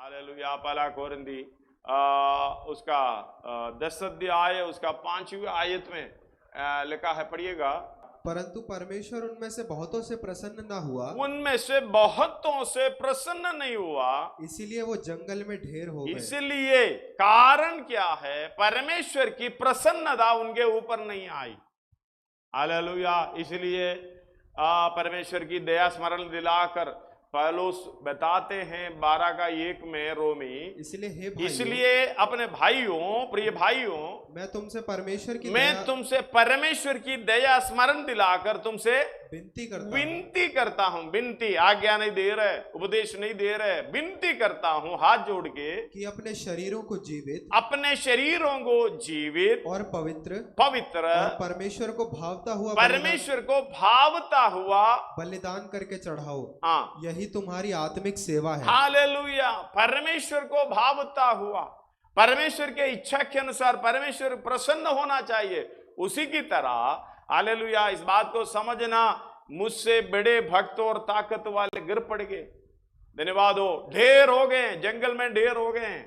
Hallelujah. पहला कोरिन्थी उसका 10 अध्याय उसका 5वीं आयत में लिखा है, पढ़िएगा। परंतु परमेश्वर उनमें से बहुतों से प्रसन्न न हुआ, उनमें से बहुतों से प्रसन्न नहीं हुआ, इसीलिए वो जंगल में ढेर हो गए। इसलिए कारण क्या है? परमेश्वर की प्रसन्नता उनके ऊपर नहीं आई। हालेलुया। इसलिए परमेश्वर की दया स्मरण दिलाकर पौलुस बताते हैं 12:1 में रोमी, इसलिए हे भाइयों, इसलिए अपने भाइयों, प्रिय भाइयों, मैं तुमसे परमेश्वर की दया स्मरण दिलाकर तुमसे विनती करता हूं। विनती, आज्ञा नहीं दे रहे, उपदेश नहीं दे रहे, विनती करता हूं हाथ जोड़ के कि अपने शरीरों को जीवित और पवित्र और परमेश्वर को भावता हुआ बलिदान करके चढ़ाओ। हाँ, यही तुम्हारी आत्मिक सेवा है। हालेलुया। परमेश्वर को भावता हुआ, परमेश्वर के इच्छा के अनुसार परमेश्वर प्रसन्न होना चाहिए। उसी की तरह हालेलुया, इस बात को समझना, मुझसे बड़े भक्त और ताकत वाले गिर पड़ गए, धन्यवाद हो, ढेर हो गए, जंगल में ढेर हो गए।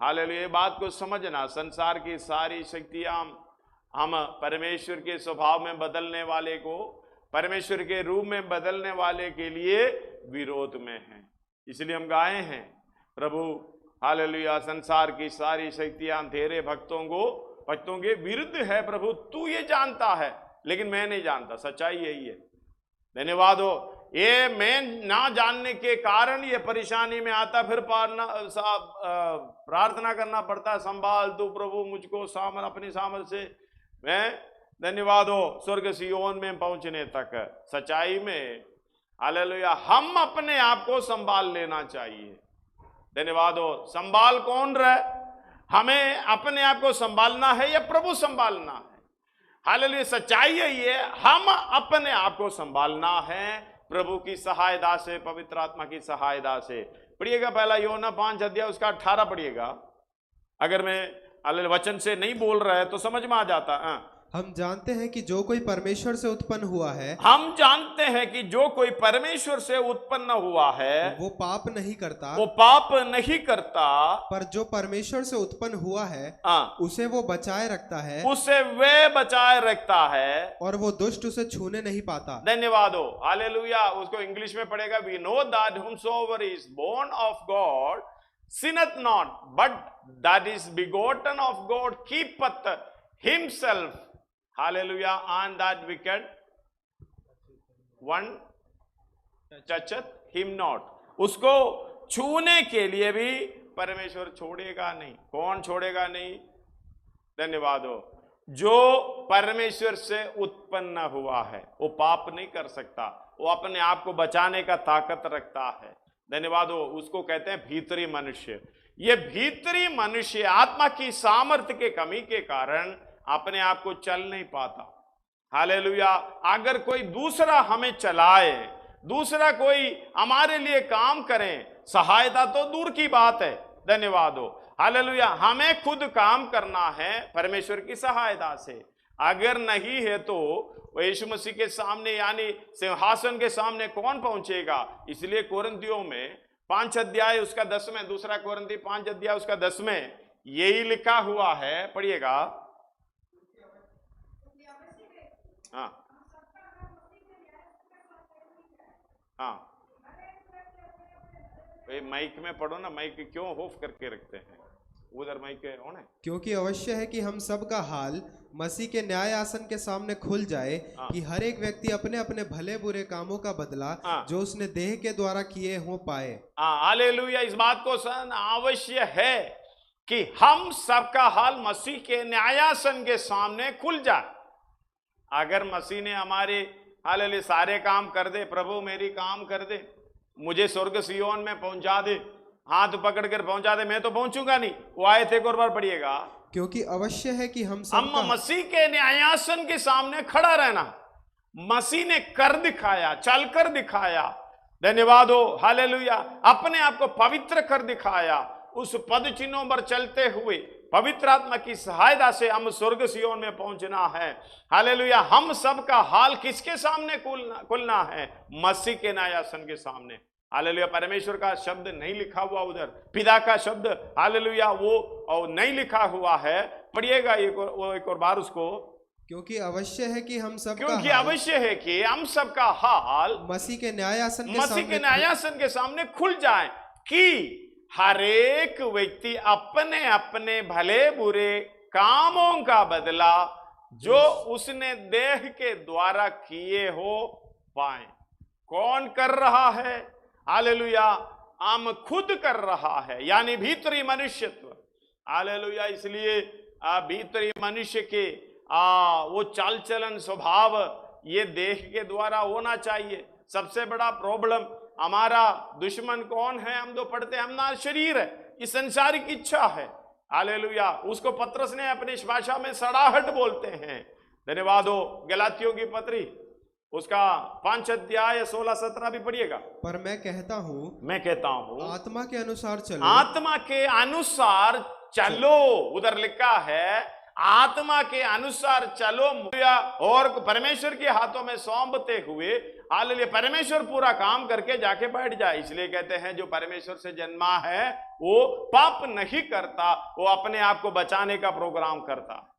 हालेलुया, ये बात को समझना, संसार की सारी शक्तियां हम परमेश्वर के स्वभाव में बदलने वाले को, परमेश्वर के रूप में बदलने वाले के लिए विरोध में हैं। इसलिए हम गाए हैं, प्रभु हालेलुया, संसार की सारी शक्तियां तेरे भक्तों के विरुद्ध है प्रभु, तू ये जानता है लेकिन मैं नहीं जानता। सच्चाई यही है, धन्यवाद हो। ये मैं ना जानने के कारण ये परेशानी में आता, फिर प्रार्थना करना पड़ता, संभाल तू प्रभु मुझको अपनी सामर्थ से, मैं धन्यवाद हो, स्वर्ग सियोन में पहुंचने तक। सच्चाई में हालेलुया हम अपने आप को संभाल लेना चाहिए, धन्यवाद हो। संभाल कौन रहे? हमें अपने आप को संभालना है या प्रभु संभालना है? हालेलुया, सच्चाई यही है, हम अपने आप को संभालना है प्रभु की सहायता से, पवित्र आत्मा की सहायता से। पढ़िएगा पहला यूहन्ना 5 अध्याय उसका 18 पढ़िएगा। अगर मैं वचन से नहीं बोल रहा है तो समझ में आ जाता है। हम जानते हैं कि जो कोई परमेश्वर से उत्पन्न हुआ है, वो पाप नहीं करता, पर जो परमेश्वर से उत्पन्न हुआ है उसे वो बचाए रखता है, और वो दुष्ट उसे छूने नहीं पाता। धन्यवाद हो, हालेलुया। उसको इंग्लिश में पढ़ेगा, we know that whomsoever is born of God sinneth not, but that is begotten of God keepeth himself, hallelujah, and that wicked one toucheth him not। उसको छूने के लिए भी परमेश्वर छोड़ेगा नहीं। कौन छोड़ेगा नहीं? धन्यवाद हो। जो परमेश्वर से उत्पन्न हुआ है वो पाप नहीं कर सकता, वो अपने आप को बचाने का ताकत रखता है, धन्यवाद हो। उसको कहते हैं भीतरी मनुष्य। ये भीतरी मनुष्य आत्मा की सामर्थ्य के कमी के कारण अपने आप को चल नहीं पाता। हालेलुया। अगर कोई दूसरा हमें चलाए, दूसरा कोई हमारे लिए काम करे, सहायता तो दूर की बात है, धन्यवाद हो, हालेलुया। हमें खुद काम करना है परमेश्वर की सहायता से। अगर नहीं है तो यीशु मसीह के सामने यानी सिंहासन के सामने कौन पहुंचेगा? इसलिए कोरिन्थियों में 5 अध्याय उसका 10 में, दूसरा कोरिन्थी 5 अध्याय उसका 10 में यही लिखा हुआ है, पढ़िएगा। हाँ हाँ, माइक में पढ़ो ना, माइक क्यों ऑफ करके रखते हैं? उधर माइक ऑन है। क्योंकि अवश्य है कि हम सब का हाल मसीह के न्याय आसन के सामने खुल जाए, कि हर एक व्यक्ति अपने अपने भले बुरे कामों का बदला जो उसने देह के द्वारा किए हो पाए। हालेलुया। इस बात को अवश्य है कि हम सबका हाल मसीह के न्यायासन के सामने खुल जाए। अगर मसीह ने हमारे हालेलुया सारे काम कर दे, प्रभु मेरी काम कर दे, मुझे स्वर्ग सियोन में पहुंचा दे, हाथ पकड़ कर पहुंचा दे, मैं तो पहुंचूंगा नहीं। वो आए थे, एक और बार पढ़िएगा। क्योंकि अवश्य है कि हम मसीह के न्यायासन के सामने खड़ा रहना। मसीह ने कर दिखाया, चल कर दिखाया, धन्यवाद हो, हालेलुया। अपने आप को पवित्र कर दिखाया। उस पद चिन्हों पर चलते हुए पवित्र आत्मा की सहायता से हम स्वर्ग सियोन में पहुंचना है, हालेलुया। हम सब का हाल किसके सामने खुलना है? मसीह के न्यायासन के सामने, हालेलुया, परमेश्वर का शब्द नहीं लिखा हुआ उधर, पिता का शब्द हालेलुया वो नहीं लिखा हुआ है। पढ़िएगा एक और बार उसको। क्योंकि अवश्य है कि हम सब क्योंकि अवश्य है कि हम सबका हाल मसीह के न्यायासन के सामने खुल जाए, कि हर एक व्यक्ति अपने अपने भले बुरे कामों का बदला जो उसने देह के द्वारा किए हो पाए। कौन कर रहा है? हालेलुया, हम खुद कर रहा है, यानी भीतरी मनुष्यत्व। हालेलुया, इसलिए भीतरी मनुष्य के वो चाल चलन स्वभाव ये देह के द्वारा होना चाहिए। सबसे बड़ा प्रॉब्लम हमारा दुश्मन कौन है? हम तो पढ़ते हैं, हमारा शरीर है, ये संसारिक इच्छा है। हालेलुया, उसको पत्रस ने अपनी भाषा में सड़ाहट बोलते हैं। धन्यवाद हो। गलातियों की पत्री उसका 5 अध्याय 16-17 भी पढ़िएगा। पर मैं कहता हूँ आत्मा के अनुसार चलो, आत्मा के अनुसार चलो, उधर लिखा है आत्मा के अनुसार चलो, और परमेश्वर के हाथों में सौंपते हुए हालेलुया परमेश्वर पूरा काम करके जाके बैठ जाए। इसलिए कहते हैं जो परमेश्वर से जन्मा है वो पाप नहीं करता, वो अपने आप को बचाने का प्रोग्राम करता,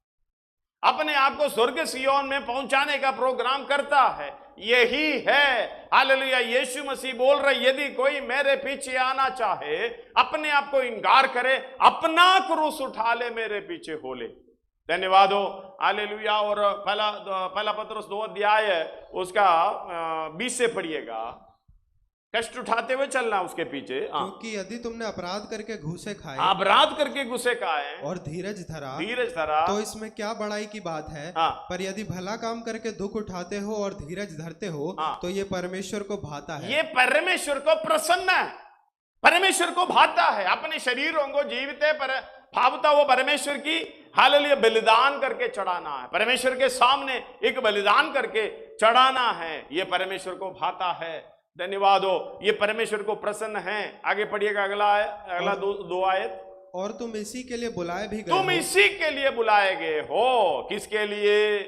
अपने आप को स्वर्ग सियोन में पहुंचाने का प्रोग्राम करता है। यही है हालेलुया, यीशु मसीह बोल रहे, यदि कोई मेरे पीछे आना चाहे अपने आप को इंकार करे, अपना क्रूस उठा ले, मेरे पीछे हो ले। धन्यवाद हो। हालेलुया। और पहला पत्रस 2 अध्याय उसका 20 से पढ़िएगा। कष्ट उठाते हुए चलना उसके पीछे। क्योंकि यदि तुमने अपराध करके घूसे खाए, अपराध करके घुसे खाए और धीरज धरा तो इसमें क्या बड़ाई की बात है। पर यदि भला काम करके दुख उठाते हो और धीरज धरते हो तो ये परमेश्वर को भाता है। ये परमेश्वर को प्रसन्न है, परमेश्वर को भाता है। अपने शरीरों को जीवते पर भावता वो परमेश्वर की हालेलुया बलिदान करके चढ़ाना है, परमेश्वर के सामने एक बलिदान करके चढ़ाना है, ये परमेश्वर को भाता है। धन्यवाद हो। ये परमेश्वर को प्रसन्न है। आगे पढ़िएगा अगला दो आयत। और तुम इसी के लिए बुलाए भी गए, तुम इसी के लिए बुलाए गए हो। किसके लिए?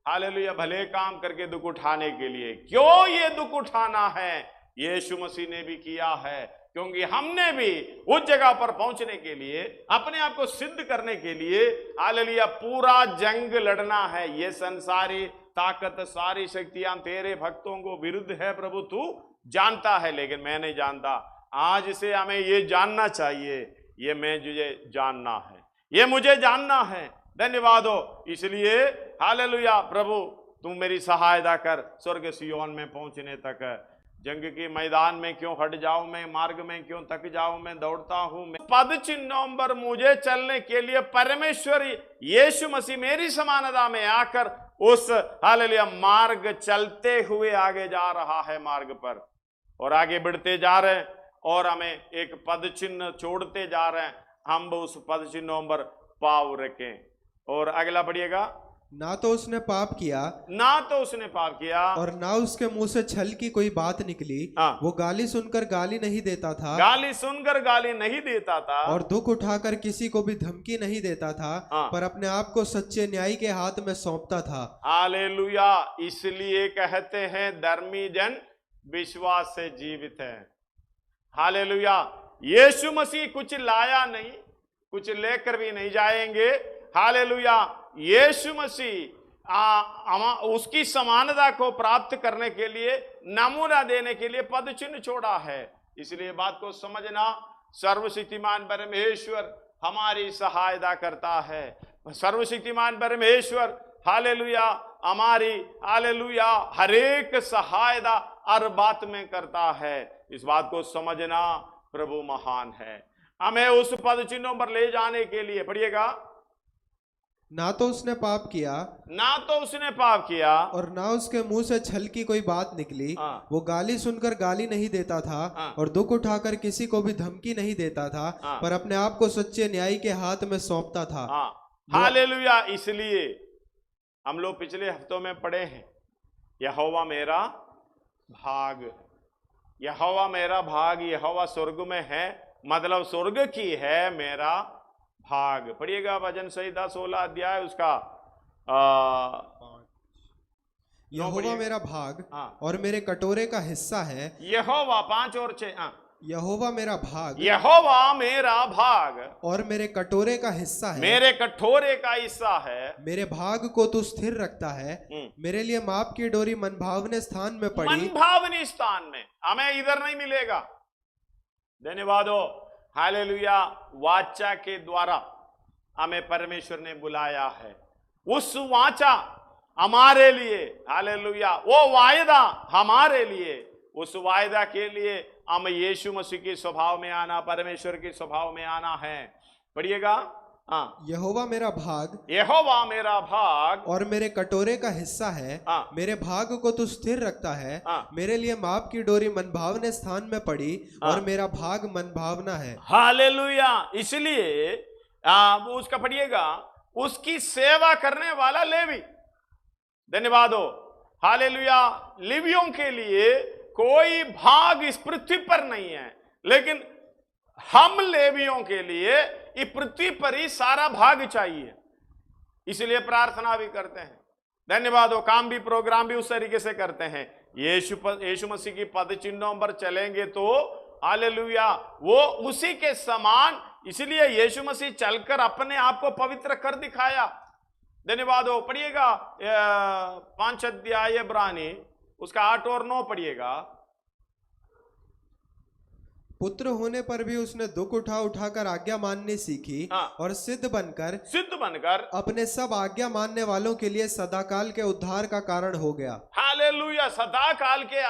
हालेलुया, भले काम करके दुख उठाने के लिए। क्यों ये दुख उठाना है? यीशु मसीह ने भी किया है, क्योंकि हमने भी उस जगह पर पहुंचने के लिए, अपने आप को सिद्ध करने के लिए हालेलुया पूरा जंग लड़ना है। ये संसारी ताकत, सारी शक्तियां तेरे भक्तों को विरुद्ध है प्रभु, तू जानता है, लेकिन मैं नहीं जानता। आज से हमें ये जानना चाहिए, ये मैं तुझे जानना है, ये मुझे जानना है। धन्यवाद हो। इसलिए हालेलुया प्रभु तुम मेरी सहायता कर, स्वर्ग सियोन में पहुंचने तक। जंग के मैदान में क्यों हट जाऊं मैं, मार्ग में क्यों थक जाऊं मैं, दौड़ता हूं मैं। पद चिन्हों पर मुझे चलने के लिए परमेश्वर यीशु मसीह मेरी समानता में आकर उस हालेलुया मार्ग चलते हुए आगे जा रहा है, मार्ग पर, और आगे बढ़ते जा रहे हैं, और हमें एक पद चिन्ह छोड़ते जा रहे हैं। हम उस पद चिन्हों पर पाव रखें। और अगला पढ़िएगा। ना तो उसने पाप किया, और ना उसके मुंह से छल की कोई बात निकली। वो गाली सुनकर गाली नहीं देता था, और दुख उठाकर किसी को भी धमकी नहीं देता था, पर अपने आप को सच्चे न्यायी के हाथ में सौंपता था। हालेलुया। इसलिए कहते हैं धर्मी जन विश्वास से जीवित है। हालेलुया। यीशु मसीह कुछ लाया नहीं, कुछ लेकर भी नहीं जाएंगे। हालेलुया। यीशु मसीह उसकी समानता को प्राप्त करने के लिए, नमूना देने के लिए पद चिन्ह छोड़ा है। इसलिए बात को समझना, सर्वशक्तिमान परमेश्वर हमारी सहायता करता है। सर्वशक्तिमान परमेश्वर हालेलुया हमारी हालेलुया हरेक सहायता हर बात में करता है। इस बात को समझना, प्रभु महान है। हमें उस पद चिन्हों पर ले जाने के लिए पढ़िएगा। ना तो उसने पाप किया, और ना उसके मुंह से छल की कोई बात निकली। वो गाली सुनकर गाली नहीं देता था, और दुख उठाकर किसी को भी धमकी नहीं देता था, पर अपने आप को सच्चे न्यायी के हाथ में सौंपता था। हालेलुया। इसलिए हम लोग पिछले हफ्तों में पढ़े हैं, यहोवा मेरा भाग, यहोवा मेरा भाग, यहोवा स्वर्ग में है, मतलब स्वर्ग की है मेरा भाग। पढ़िएगा भजन संहिता 16 अध्याय उसका यहोवा मेरा भाग हाँ। और मेरे कटोरे का हिस्सा है। यहोवा 5 और 6 यहोवा मेरा भाग यहोवा मेरा भाग और मेरे कटोरे का हिस्सा है। मेरे कटोरे का हिस्सा है। मेरे भाग को तू स्थिर रखता है। मेरे लिए माप की डोरी मनभावने स्थान में पड़ी। मनभावनी स्थान में, हमें इधर नहीं मिलेगा। धन्यवाद हो, हालेलुया। वाचा के द्वारा हमें परमेश्वर ने बुलाया है। उस वाचा हमारे लिए, हालेलुया, वो वायदा हमारे लिए, उस वायदा के लिए हम यीशु मसीह के स्वभाव में आना, परमेश्वर के स्वभाव में आना है। पढ़िएगा। यहोवा मेरा भाग, यहोवा मेरा भाग और मेरे कटोरे का हिस्सा है। मेरे भाग को तू स्थिर रखता है। मेरे लिए माप की डोरी मनभावने स्थान में पड़ी और मेरा भाग मनभावना है। हालेलुया। इसलिए उसका पढ़िएगा, उसकी सेवा करने वाला लेवी। धन्यवाद हो, हालेलुया। लेवियों के लिए कोई भाग इस पृथ्वी पर नहीं है, लेकिन हम लेवियों के लिए इस पृथ्वी पर ही सारा भाग चाहिए। इसलिए प्रार्थना भी करते हैं। धन्यवाद हो, काम भी, प्रोग्राम भी उस तरीके से करते हैं। यीशु मसीह की पद चिन्हों पर चलेंगे तो हालेलुया वो उसी के समान। इसलिए यीशु मसीह चलकर अपने आप को पवित्र कर दिखाया। धन्यवाद हो, पढ़िएगा 5 अध्याय इब्रानी, उसका 8 और 9 पढ़िएगा। पुत्र होने पर भी उसने दुख उठाकर आज्ञा माननी सीखी और सिद्ध बनकर अपने सब आज्ञा मानने वालों के लिए सदाकाल के उद्धार का कारण हो गया। हालेलुया। सदाकाल के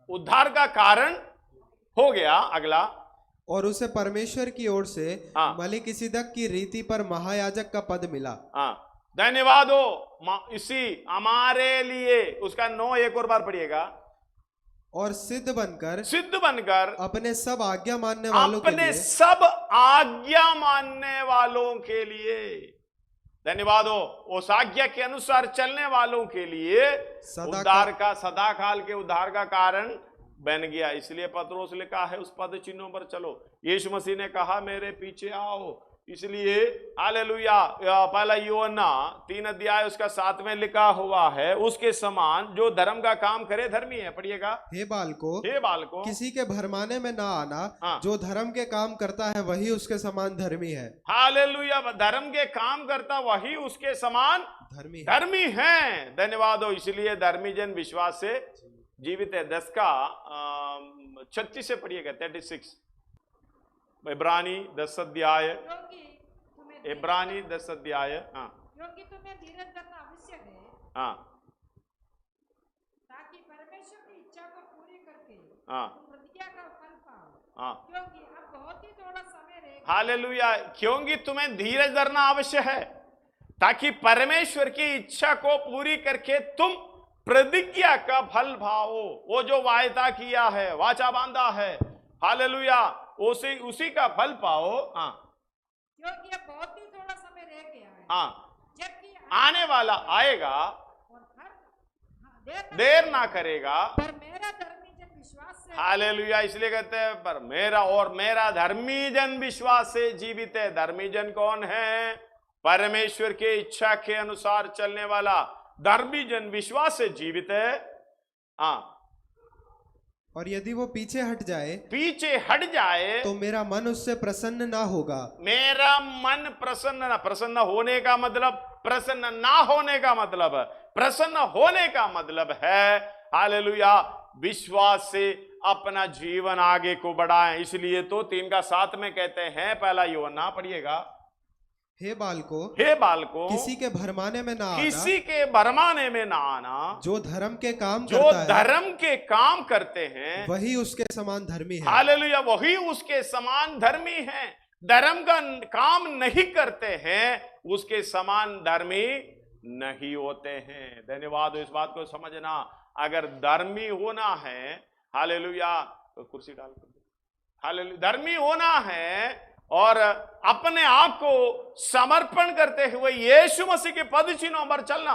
उद्धार का कारण हो गया। अगला, और उसे परमेश्वर की ओर से मलिकिसिदक की रीति पर महायाजक का पद मिला। धन्यवाद हो, इसी हमारे लिए। उसका 9 एक और बार पढ़िएगा। और सिद्ध बनकर अपने सब आज्ञा मानने वालों के लिए, अपने सब आज्ञा मानने वालों के लिए। धन्यवाद हो, उस आज्ञा के अनुसार चलने वालों के लिए उद्धार का, सदाकाल के उद्धार का कारण बन गया। इसलिए पत्रोस लिखा है, उस पद चिन्हों पर चलो। यीशु मसीह ने कहा मेरे पीछे आओ। इसलिए हालेलुया, पहला यूहन्ना 3 अध्याय उसका 7 में लिखा हुआ है, उसके समान जो धर्म का काम करे धर्मी है। पढ़िएगा। हे बालको, किसी के भरमाने में ना आना। जो धर्म के काम करता है वही उसके समान धर्मी है। हालेलुया। धर्म के काम करता वही उसके समान धर्मी है। धन्यवाद हो। इसलिए धर्मी जन विश्वास से जीवित है। 10 का 36 से पढ़िएगा, 36। इब्रानी 10 अध्याय, इब्रानी 10 अध्याय। क्योंकि तुम्हें धीरज रखना आवश्यक है, ताकि परमेश्वर की इच्छा को पूरी करके प्रतिज्ञा का फल पाओ। क्योंकि अब बहुत ही थोड़ा समय रहेगा। हालेलुया। क्योंकि तुम्हें धीरज धरना आवश्यक है, ताकि परमेश्वर की इच्छा को पूरी करके तुम प्रतिज्ञा का फल पाओ। वो जो वायदा किया है, वाचा बांधा है, हालेलुया, उसी का फल पाओ। क्योंकि अब बहुत ही थोड़ा समय रह गया है, जबकि आने वाला आएगा और देर ना करेगा। पर मेरा धर्मी जन विश्वास से, हालेलुया। इसलिए कहते हैं पर मेरा धर्मी जन विश्वास से जीवित है। धर्मी जन कौन है? परमेश्वर के इच्छा के अनुसार चलने वाला धर्मी जन विश्वास से जीवित है। और यदि वो पीछे हट जाए तो मेरा मन उससे प्रसन्न ना होगा। मेरा मन प्रसन्न होने का मतलब, प्रसन्न ना होने का मतलब, प्रसन्न होने का मतलब है हालेलुया विश्वास से अपना जीवन आगे को बढ़ाएं। इसलिए तो 3 का 7 में कहते हैं, पहला यूहन्ना पढ़िएगा। हे बालको, किसी के भरमाने में ना आना। जो धर्म के काम करते हैं वही उसके समान धर्मी है। हालेलुया। वही उसके समान धर्मी है। धर्म का काम नहीं करते हैं, उसके समान धर्मी नहीं होते हैं। धन्यवाद। इस बात को समझना, अगर धर्मी होना है, हालेलुया, तो कुर्सी डाल कर, हालेलुया, धर्मी होना है और अपने आप को समर्पण करते हुए यीशु मसीह के पद चिन्हों पर चलना,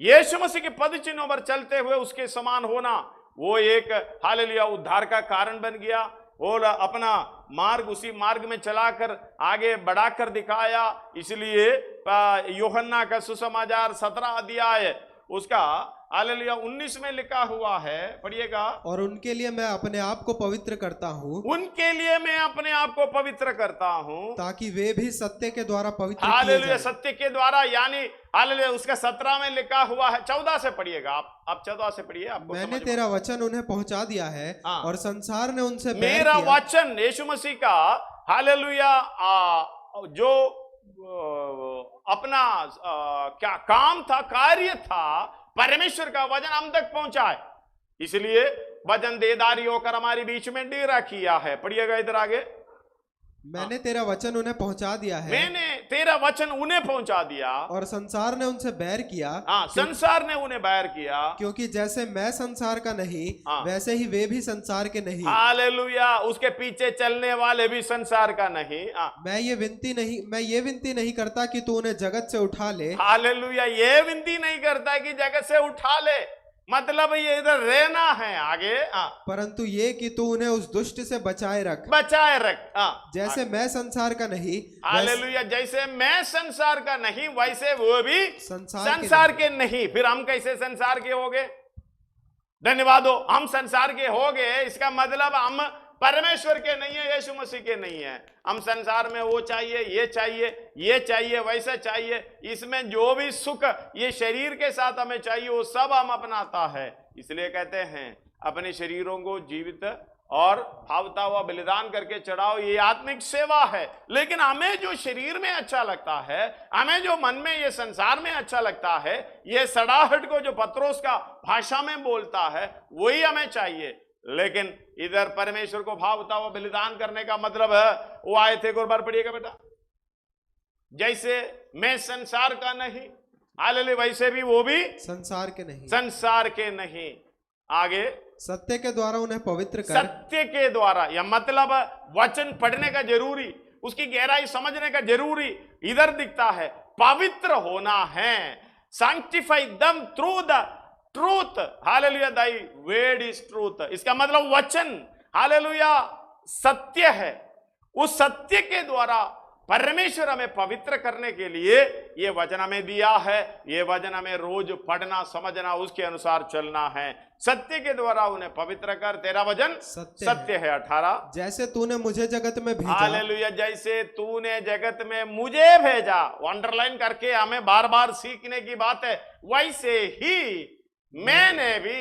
यीशु मसीह के पद चिन्हों पर चलते हुए उसके समान होना, वो एक हालेलुया उद्धार का कारण बन गया। और अपना मार्ग उसी मार्ग में चलाकर आगे बढ़ाकर दिखाया। इसलिए यूहन्ना का सुसमाचार 17 अध्याय उसका हालेलुया 19 में लिखा हुआ है, पढ़िएगा। और उनके लिए मैं अपने आप को पवित्र करता हूँ, उनके लिए मैं अपने आप को पवित्र करता हूँ, ताकि वे भी सत्य के द्वारा पवित्र किए हालेलुया, जाएं। सत्य के द्वारा, यानी हालेलुया उसका 17 में लिखा हुआ है। 14 से पढ़िएगा आप 14 से पढ़िए, आपको मैंने समझ में। तेरा वचन उन्हें पहुंचा दिया है हाँ। और संसार ने उनसे बैर मेरा किया। वचन यीशु मसीह का हालेलुया जो अपना क्या काम था, कार्य था, परमेश्वर का वचन हम तक पहुंचाए, इसलिए वचन देदारी होकर हमारे बीच में डेरा किया है। पढ़िएगा इधर आगे। मैंने तेरा वचन उन्हें पहुंचा दिया है, मैंने तेरा वचन उन्हें पहुंचा दिया और संसार ने उनसे बैर किया। हाँ, संसार ने उन्हें बैर किया, क्योंकि जैसे मैं संसार का नहीं, हाँ। वैसे ही वे भी संसार के नहीं। हालेलुया, उसके पीछे चलने वाले भी संसार का नहीं। मैं ये विनती नहीं करता कि तू उन्हें जगत से उठा ले। हालेलुया, ये विनती नहीं करता कि जगत से उठा ले, मतलब ये इधर रहना है आगे, परंतु ये कि तू उन्हें उस दुष्ट से बचाए रख। जैसे मैं संसार का नहीं, हालेलुया, जैसे मैं संसार का नहीं, वैसे वो भी संसार के नहीं। फिर हम कैसे संसार के हो गए? धन्यवाद हो, हम संसार के हो गए, इसका मतलब हम परमेश्वर के नहीं है, यीशु मसीह के नहीं है। हम संसार में वो चाहिए, ये चाहिए, ये चाहिए, वैसा चाहिए, इसमें जो भी सुख ये शरीर के साथ हमें चाहिए वो सब हम अपनाता है। इसलिए कहते हैं अपने शरीरों को जीवित और भावता हुआ बलिदान करके चढ़ाओ, ये आत्मिक सेवा है। लेकिन हमें जो शरीर में अच्छा लगता है, हमें जो मन में ये संसार में अच्छा लगता है, ये सड़ाहट को जो पत्रोस का भाषा में बोलता है, वही हमें चाहिए। लेकिन इधर परमेश्वर को भावता हुआ बलिदान करने का मतलब है, वो आए थे, एक और बार पढ़िएगा बेटा, जैसे मैं संसार का नहीं, हालेलुया, वैसे भी वो भी संसार के नहीं, संसार के नहीं। आगे, सत्य के द्वारा उन्हें पवित्र कर। सत्य के द्वारा, या मतलब वचन पढ़ने का जरूरी, उसकी गहराई समझने का जरूरी इधर दिखता है। पवित्र होना है, sanctify them through the truth, hallelujah, thy word is truth. इसका मतलब वचन, हालेलुया, सत्य है। उस सत्य के द्वारा परमेश्वर हमें पवित्र करने के लिए ये वचन हमें दिया है। ये वचन हमें रोज पढ़ना, समझना, उसके अनुसार चलना है। सत्य के द्वारा उन्हें पवित्र कर, तेरा वचन सत्य है। 18, जैसे तूने मुझे जगत में भेजा, हालेलुया, जैसे तूने जगत में मुझे भेजा, अंडरलाइन करके हमें बार बार सीखने की बात है, वैसे ही मैंने भी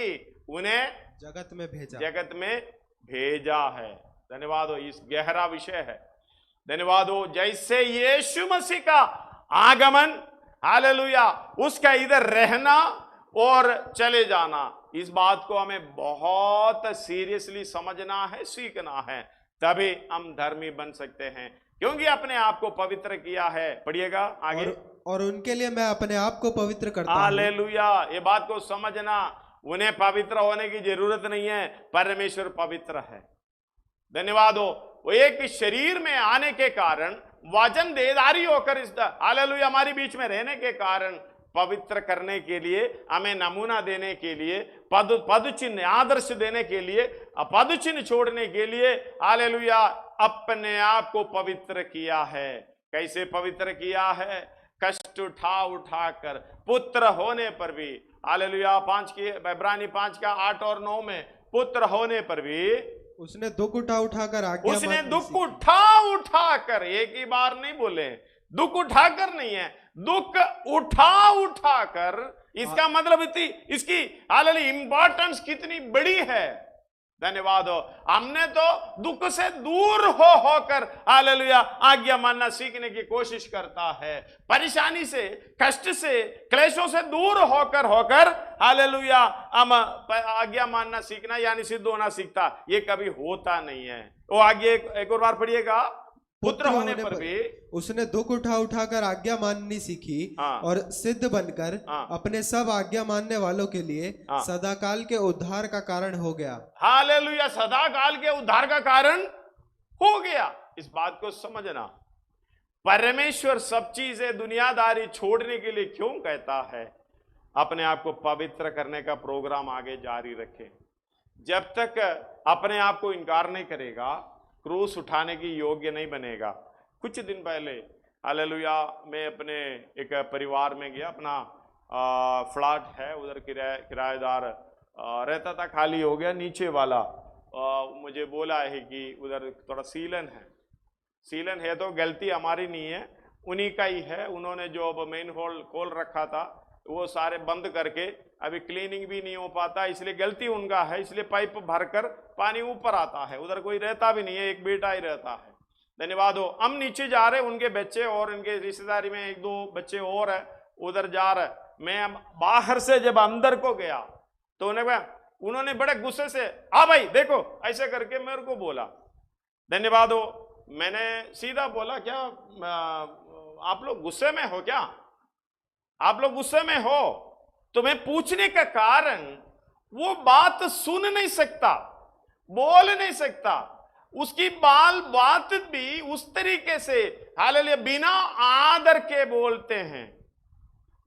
उन्हें जगत में भेजा है। धन्यवाद हो, इस गहरा विषय है। धन्यवाद हो, जैसे यीशु मसीह का आगमन, हालेलुया, उसका इधर रहना और चले जाना, इस बात को हमें बहुत सीरियसली समझना है, सीखना है, तभी हम धर्मी बन सकते हैं, क्योंकि अपने आप को पवित्र किया है। पढ़िएगा आगे। और उनके लिए मैं अपने आप को पवित्र करता हूं। हालेलुया, ये बात को समझना, उन्हें पवित्र होने की जरूरत नहीं है, परमेश्वर पवित्र है। धन्यवाद हो, वो एक शरीर में आने के कारण, वचन देदारी होकर इस हालेलुया हमारे बीच में रहने के कारण, पवित्र करने के लिए, हमें नमूना देने के लिए, पद चिन्ह, आदर्श देने के लिए, पद चिन्ह छोड़ने के लिए, हालेलुया, अपने आप को पवित्र किया है। कैसे पवित्र किया है? कष्ट उठा कर, पुत्र होने पर भी, हालेलुया, इब्रानी 5 का 8 और 9 में, पुत्र होने पर भी उसने दुख उठा कर एक ही बार नहीं बोले, दुख उठाकर नहीं है, दुख उठा कर। इसका मतलब इसकी हालेलुया इंपॉर्टेंस कितनी बड़ी है। धन्यवाद हो, हमने तो दुख से दूर होकर हालेलुया आज्ञा मानना सीखने की कोशिश करता है। परेशानी से, कष्ट से, क्लेशों से दूर होकर हालेलुया हम आज्ञा मानना सीखना यानी सिद्ध होना सीखता, ये कभी होता नहीं है। वो आगे एक और बार पढ़िएगा। पुत्र होने पर भी उसने दुख उठा कर आज्ञा माननी सीखी, और सिद्ध बनकर अपने सब आज्ञा मानने वालों के लिए सदाकाल के उद्धार का कारण हो गया। हालेलुया, सदाकाल के उद्धार का कारण हो गया। इस बात को समझना, परमेश्वर सब चीजें दुनियादारी छोड़ने के लिए क्यों कहता है? अपने आप को पवित्र करने का प्रोग्राम आगे जारी रखे। जब तक अपने आप को इनकार नहीं करेगा, क्रूस उठाने की योग्य नहीं बनेगा। कुछ दिन पहले हालेलुया मैं अपने एक परिवार में गया, अपना फ्लैट है उधर, किराएदार रहता था, खाली हो गया। नीचे वाला मुझे बोला है कि उधर थोड़ा सीलन है तो गलती हमारी नहीं है, उन्हीं का ही है। उन्होंने जो अब मेन होल खोल रखा था वो सारे बंद करके अभी क्लीनिंग भी नहीं हो पाता, इसलिए गलती उनका है। इसलिए पाइप भरकर पानी ऊपर आता है, उधर कोई रहता भी नहीं है, एक बेटा ही रहता है। धन्यवाद हो। हम नीचे जा रहे, उनके बच्चे और इनके रिश्तेदारी में 1-2 बच्चे और है, उधर जा रहे। मैं बाहर से जब अंदर को गया तो उन्होंने बड़े गुस्से से हाँ भाई देखो ऐसे करके मेरे को बोला। धन्यवाद हो। मैंने सीधा बोला क्या आप लोग गुस्से में हो क्या? आप लोग गुस्से में हो? तो मैं पूछने का कारण, वो बात सुन नहीं सकता, बोल नहीं सकता, उसकी बात भी उस तरीके से हालेलुया बिना आदर के बोलते हैं।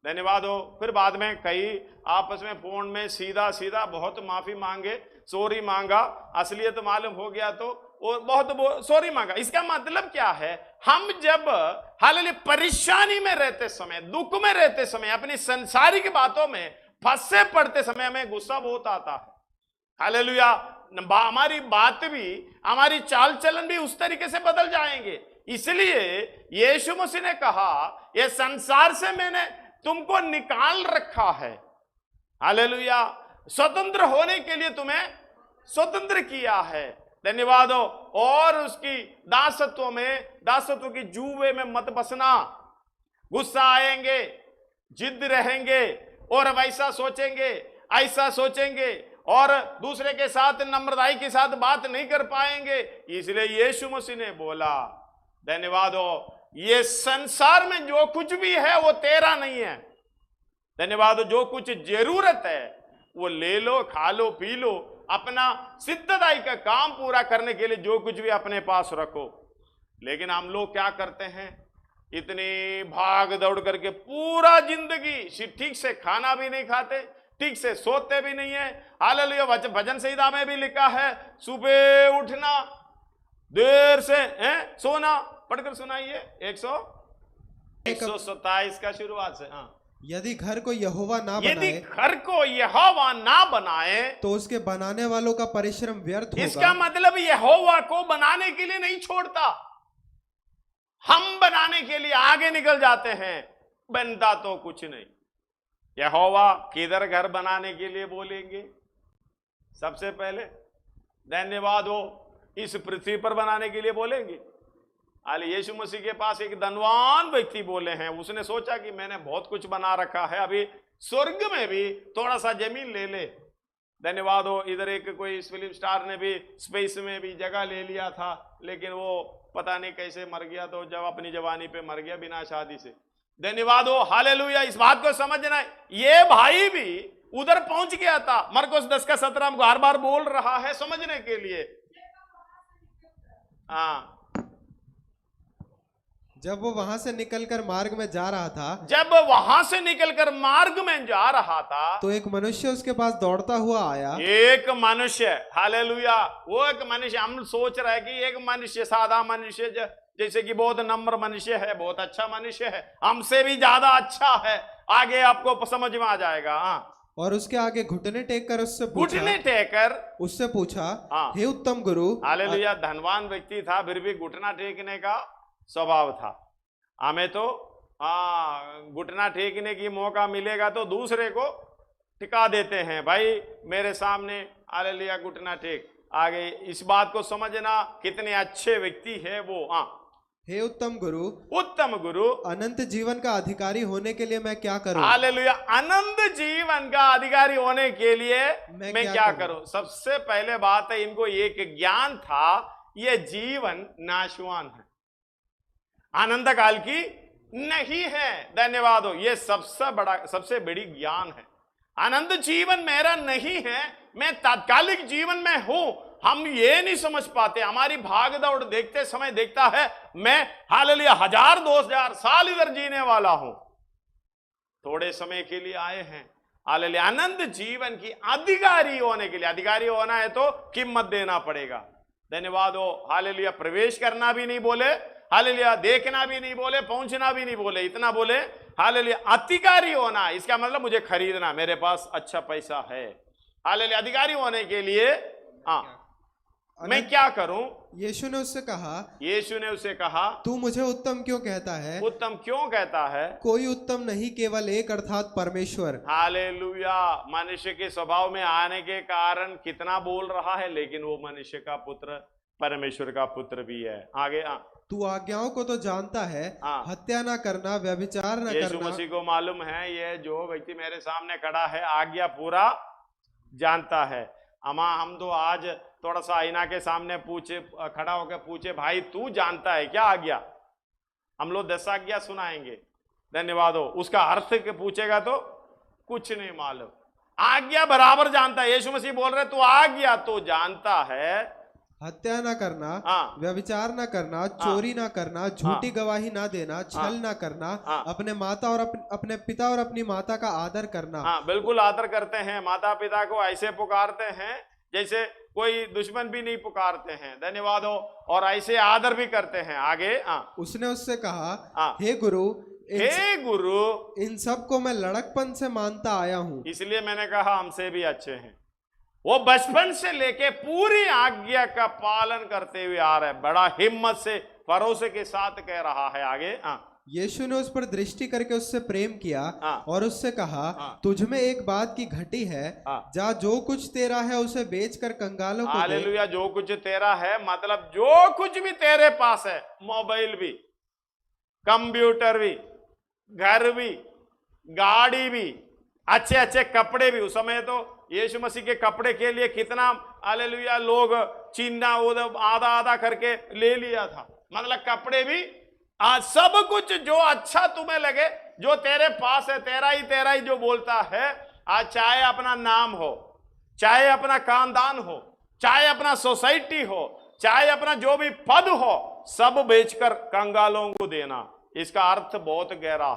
धन्यवाद हो। फिर बाद में कई आपस में फोन में सीधा बहुत माफी मांगे, सॉरी मांगा, असलियत मालूम हो गया तो और बहुत सॉरी मांगा। इसका मतलब क्या है? हम जब हालेलुया परेशानी में रहते समय, दुख में रहते समय, अपनी संसारिक बातों में फंसे पड़ते समय हमें गुस्सा बहुत आता है। हालेलुया हमारी बात भी, हमारी चाल चलन भी उस तरीके से बदल जाएंगे। इसलिए यीशु मसीह ने कहा ये संसार से मैंने तुमको निकाल रखा है। हालेलुया स्वतंत्र होने के लिए तुम्हें स्वतंत्र किया है। धन्यवाद हो। और उसकी दासत्व की जुए में मत बसना। गुस्सा आएंगे, जिद रहेंगे और वैसा सोचेंगे, ऐसा सोचेंगे और दूसरे के साथ नम्रताई के साथ बात नहीं कर पाएंगे। इसलिए यीशु मसीह ने बोला, धन्यवाद हो, ये संसार में जो कुछ भी है वो तेरा नहीं है। धन्यवाद हो। जो कुछ जरूरत है वो ले लो, खा लो, पी लो, अपना सिद्धताई का काम पूरा करने के लिए जो कुछ भी अपने पास रखो। लेकिन हम लोग क्या करते हैं? इतनी भाग दौड़ करके पूरा जिंदगी ठीक से खाना भी नहीं खाते, ठीक से सोते भी नहीं है। हालेलुया भजन संहिता में भी लिखा है सुबह उठना, देर से सोना। पढ़कर सुनाइए 127 का शुरुआत से। हाँ, यदि घर को यहोवा ना बनाए तो उसके बनाने वालों का परिश्रम व्यर्थ होगा। इसका मतलब यहोवा को बनाने के लिए नहीं छोड़ता, हम बनाने के लिए आगे निकल जाते हैं, बनता तो कुछ नहीं। यहोवा किधर घर बनाने के लिए बोलेंगे? सबसे पहले धन्यवाद हो, इस पृथ्वी पर बनाने के लिए बोलेंगे। यीशु मसीह के पास एक धनवान व्यक्ति बोले हैं, उसने सोचा कि मैंने बहुत कुछ बना रखा है, अभी स्वर्ग में भी थोड़ा सा जमीन ले ले। धन्यवाद हो। इधर एक कोई फिल्म स्टार ने भी स्पेस में भी जगह ले लिया था, लेकिन वो पता नहीं कैसे मर गया, तो जब अपनी जवानी पे मर गया बिना शादी से। धन्यवाद हो। हालेलुया। इस बात को समझना है, ये भाई भी उधर पहुंच गया था। मरकुस 10:17 हमको हर बार बोल रहा है समझने के लिए। हाँ, जब वो वहां से निकलकर मार्ग में जा रहा था, तो एक मनुष्य उसके पास दौड़ता हुआ आया। एक मनुष्य, हालेलुया, वो एक मनुष्य। हम सोच रहे हैं कि एक मनुष्य, सादा मनुष्य, जैसे कि बहुत नम्र मनुष्य है, बहुत अच्छा मनुष्य है, हमसे भी ज्यादा अच्छा है, आगे आपको समझ में आ जाएगा। और उसके आगे घुटने टेक कर उससे पूछा, हे उत्तम गुरु। हालेलुया। धनवान व्यक्ति था, फिर भी घुटना टेकने का स्वभाव था। हमें तो घुटना टेकने की मौका मिलेगा तो दूसरे को टिका देते हैं, भाई मेरे सामने हालेलुया घुटना टेक। आगे इस बात को समझना कितने अच्छे व्यक्ति है वो। हे उत्तम गुरु, अनंत जीवन का अधिकारी होने के लिए मैं क्या करूं? हालेलुया। अनंत जीवन का अधिकारी होने के लिए मैं क्या करूं? सबसे पहले बात है, इनको एक ज्ञान था, ये जीवन नाशवान है, आनंद काल की नहीं है। धन्यवाद हो। ये सबसे बड़ी ज्ञान है। आनंद जीवन मेरा नहीं है, मैं तात्कालिक जीवन में हूं। हम ये नहीं समझ पाते, हमारी भाग दौड़ देखते समय देखता है मैं हालेलुया 1000-2000 साल इधर जीने वाला हूं, थोड़े समय के लिए आए हैं। हालेलुया अनंत जीवन की अधिकारी होने के लिए, अधिकारी होना है तो कीमत देना पड़ेगा। धन्यवाद हो। हालेलुया प्रवेश करना भी नहीं बोले, हालेलुया देखना भी नहीं बोले, पहुंचना भी नहीं बोले, इतना बोले हालेलुया। अधिकारी होना इसका मतलब मुझे खरीदना, मेरे पास अच्छा पैसा है। हालेलुया। अधिकारी होने के लिए मैं क्या करूं? यीशु ने उससे कहा, यीशु ने उसे कहा, तू मुझे उत्तम क्यों कहता है? उत्तम क्यों कहता है? कोई उत्तम नहीं, केवल एक, अर्थात परमेश्वर। हालेलुया। मनुष्य के स्वभाव में आने के कारण कितना बोल रहा है, लेकिन वो मनुष्य का पुत्र, परमेश्वर का पुत्र भी है। आगे तू आज्ञाओं को तो जानता है, हत्या ना करना, व्यभिचार ना यीशु करना। मसीह को मालूम है, ये जो व्यक्ति मेरे सामने खड़ा है आज्ञा पूरा जानता है। हम तो आज थोड़ा सा आईना के सामने खड़ा होकर पूछे, भाई तू जानता है क्या आज्ञा? हम लोग 10 आज्ञा सुनाएंगे, धन्यवाद हो। उसका अर्थ के पूछेगा तो कुछ नहीं मालूम। आज्ञा बराबर जानता है। यीशु मसीह बोल रहे तू आज्ञा तो जानता है, हत्या ना करना, व्यभिचार ना करना, चोरी ना करना, झूठी गवाही ना देना, छल ना करना, अपने माता और अपने पिता और अपनी माता का आदर करना। बिल्कुल आदर करते हैं। माता पिता को ऐसे पुकारते हैं जैसे कोई दुश्मन भी नहीं पुकारते हैं, धन्यवाद हो। और ऐसे आदर भी करते हैं। आगे उसने उससे कहा, हे गुरु, इन सब को मैं लड़कपन से मानता आया हूँ। इसलिए मैंने कहा हमसे भी अच्छे हैं। वो बचपन से लेके पूरी आज्ञा का पालन करते हुए आ रहे हैं। बड़ा हिम्मत से, भरोसे के साथ कह रहा है। आगे यीशु ने उस पर दृष्टि करके उससे प्रेम किया और उससे कहा, तुझ में एक बात की घटी है, जा जो कुछ तेरा है उसे बेचकर कंगालों को दे। हालेलुया। जो कुछ तेरा है मतलब जो कुछ भी तेरे पास है, मोबाइल भी, कंप्यूटर भी, घर भी, गाड़ी भी, अच्छे अच्छे कपड़े भी। उस समय तो यीशु मसीह के कपड़े के लिए कितना हालेलुया लोग चीना उधर आधा आधा करके ले लिया था। मतलब कपड़े भी, आज सब कुछ जो अच्छा तुम्हें लगे, जो तेरे पास है, तेरा ही जो बोलता है। आज चाहे अपना नाम हो, चाहे अपना खानदान हो, चाहे अपना सोसाइटी हो, चाहे अपना जो भी पद हो, सब बेचकर कंगालों को देना। इसका अर्थ बहुत गहरा,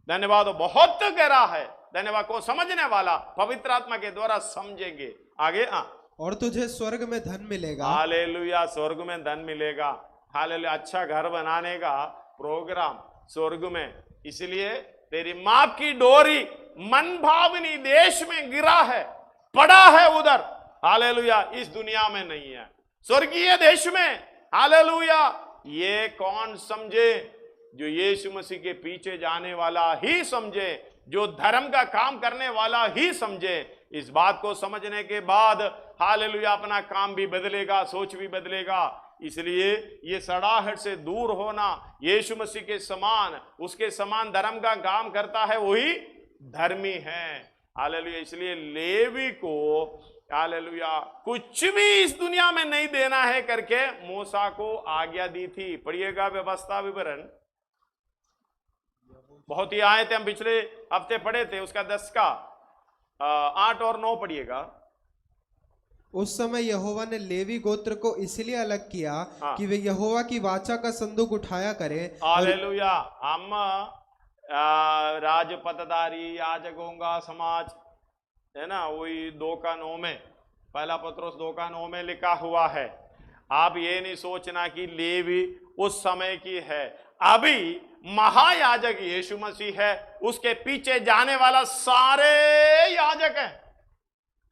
धन्यवाद, बहुत गहरा है। धन्यवाद। को समझने वाला पवित्र आत्मा के द्वारा समझेंगे। आगे और तुझे स्वर्ग में धन मिलेगा। हालेलुया। स्वर्ग में धन मिलेगा। हालेलुया। अच्छा घर बनाने का प्रोग्राम स्वर्ग में। इसलिए तेरी मां की डोरी मन भावनी देश में गिरा है, पड़ा है उधर। हालेलुया। इस दुनिया में नहीं है, स्वर्गीय देश में। हालेलुया। ये कौन समझे? जो यीशु मसीह के पीछे जाने वाला ही समझे, जो धर्म का काम करने वाला ही समझे। इस बात को समझने के बाद हालेलुया अपना काम भी बदलेगा, सोच भी बदलेगा। इसलिए ये सड़ाहट से दूर होना, यीशु मसीह के समान, उसके समान धर्म का काम करता है, वही धर्मी है। हालेलुया। इसलिए लेवी को हालेलुया कुछ भी इस दुनिया में नहीं देना है करके मूसा को आज्ञा दी थी। पढ़िएगा व्यवस्था विवरण, बहुत ही आए थे, हम पिछले हफ्ते पढ़े थे। उसका 10 का 8 और 9 पढ़िएगा। उस समय यहोवा ने लेवी गोत्र को इसलिए अलग किया कि वे यहोवा की वाचा का संदूक उठाया करें। हालेलुया। हम राजपतदारी याजकों का समाज है ना, वही 2 का 9 में, पहला पत्रोस 2 का 9 में लिखा हुआ है। आप ये नहीं सोचना कि लेवी उस समय की है। अभी महायाजक यीशु मसीह है, उसके पीछे जाने वाला सारे याजक हैं।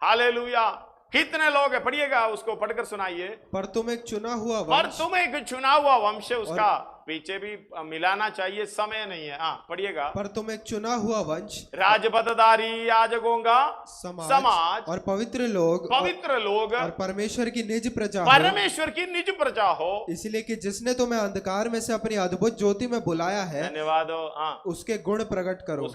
हालेलुया। कितने लोग हैं? पढ़िएगा, उसको पढ़कर सुनाइए। पर तुम एक चुना हुआ वंश, पर तुम एक चुना हुआ वंश, उसका पीछे भी मिलाना चाहिए, समय नहीं है। पढ़िएगा। पर तुम एक चुना हुआ वंश, राजपतदारी याजकों का समाज और पवित्र लोग और परमेश्वर की निज प्रजा, परमेश्वर की निज प्रजा हो। इसलिए कि जिसने तुम्हें अंधकार में से अपनी अद्भुत ज्योति में बुलाया है, धन्यवाद, उसके गुण प्रकट करो।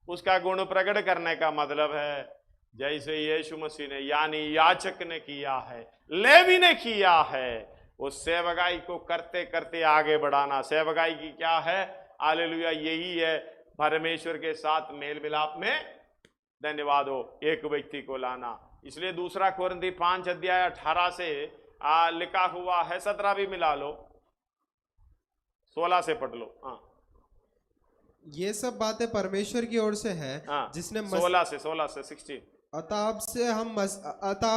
उसका गुण प्रकट करने का मतलब है जैसे यीशु मसीह ने, यानी याचक ने किया है, लेवी ने किया है, उस सेवकाई को करते करते आगे बढ़ाना। सेवकाई की क्या है? हालेलुया। यही है परमेश्वर के साथ मेल मिलाप में, धन्यवाद हो, एक व्यक्ति को लाना। इसलिए 2 कोरिन्थी 5 अध्याय 18 से लिखा हुआ है, 17 भी मिला लो, 16 से पढ़ लो। ये सब बातें परमेश्वर की ओर से है, जिसने 16 से 16 से 16 अतः अब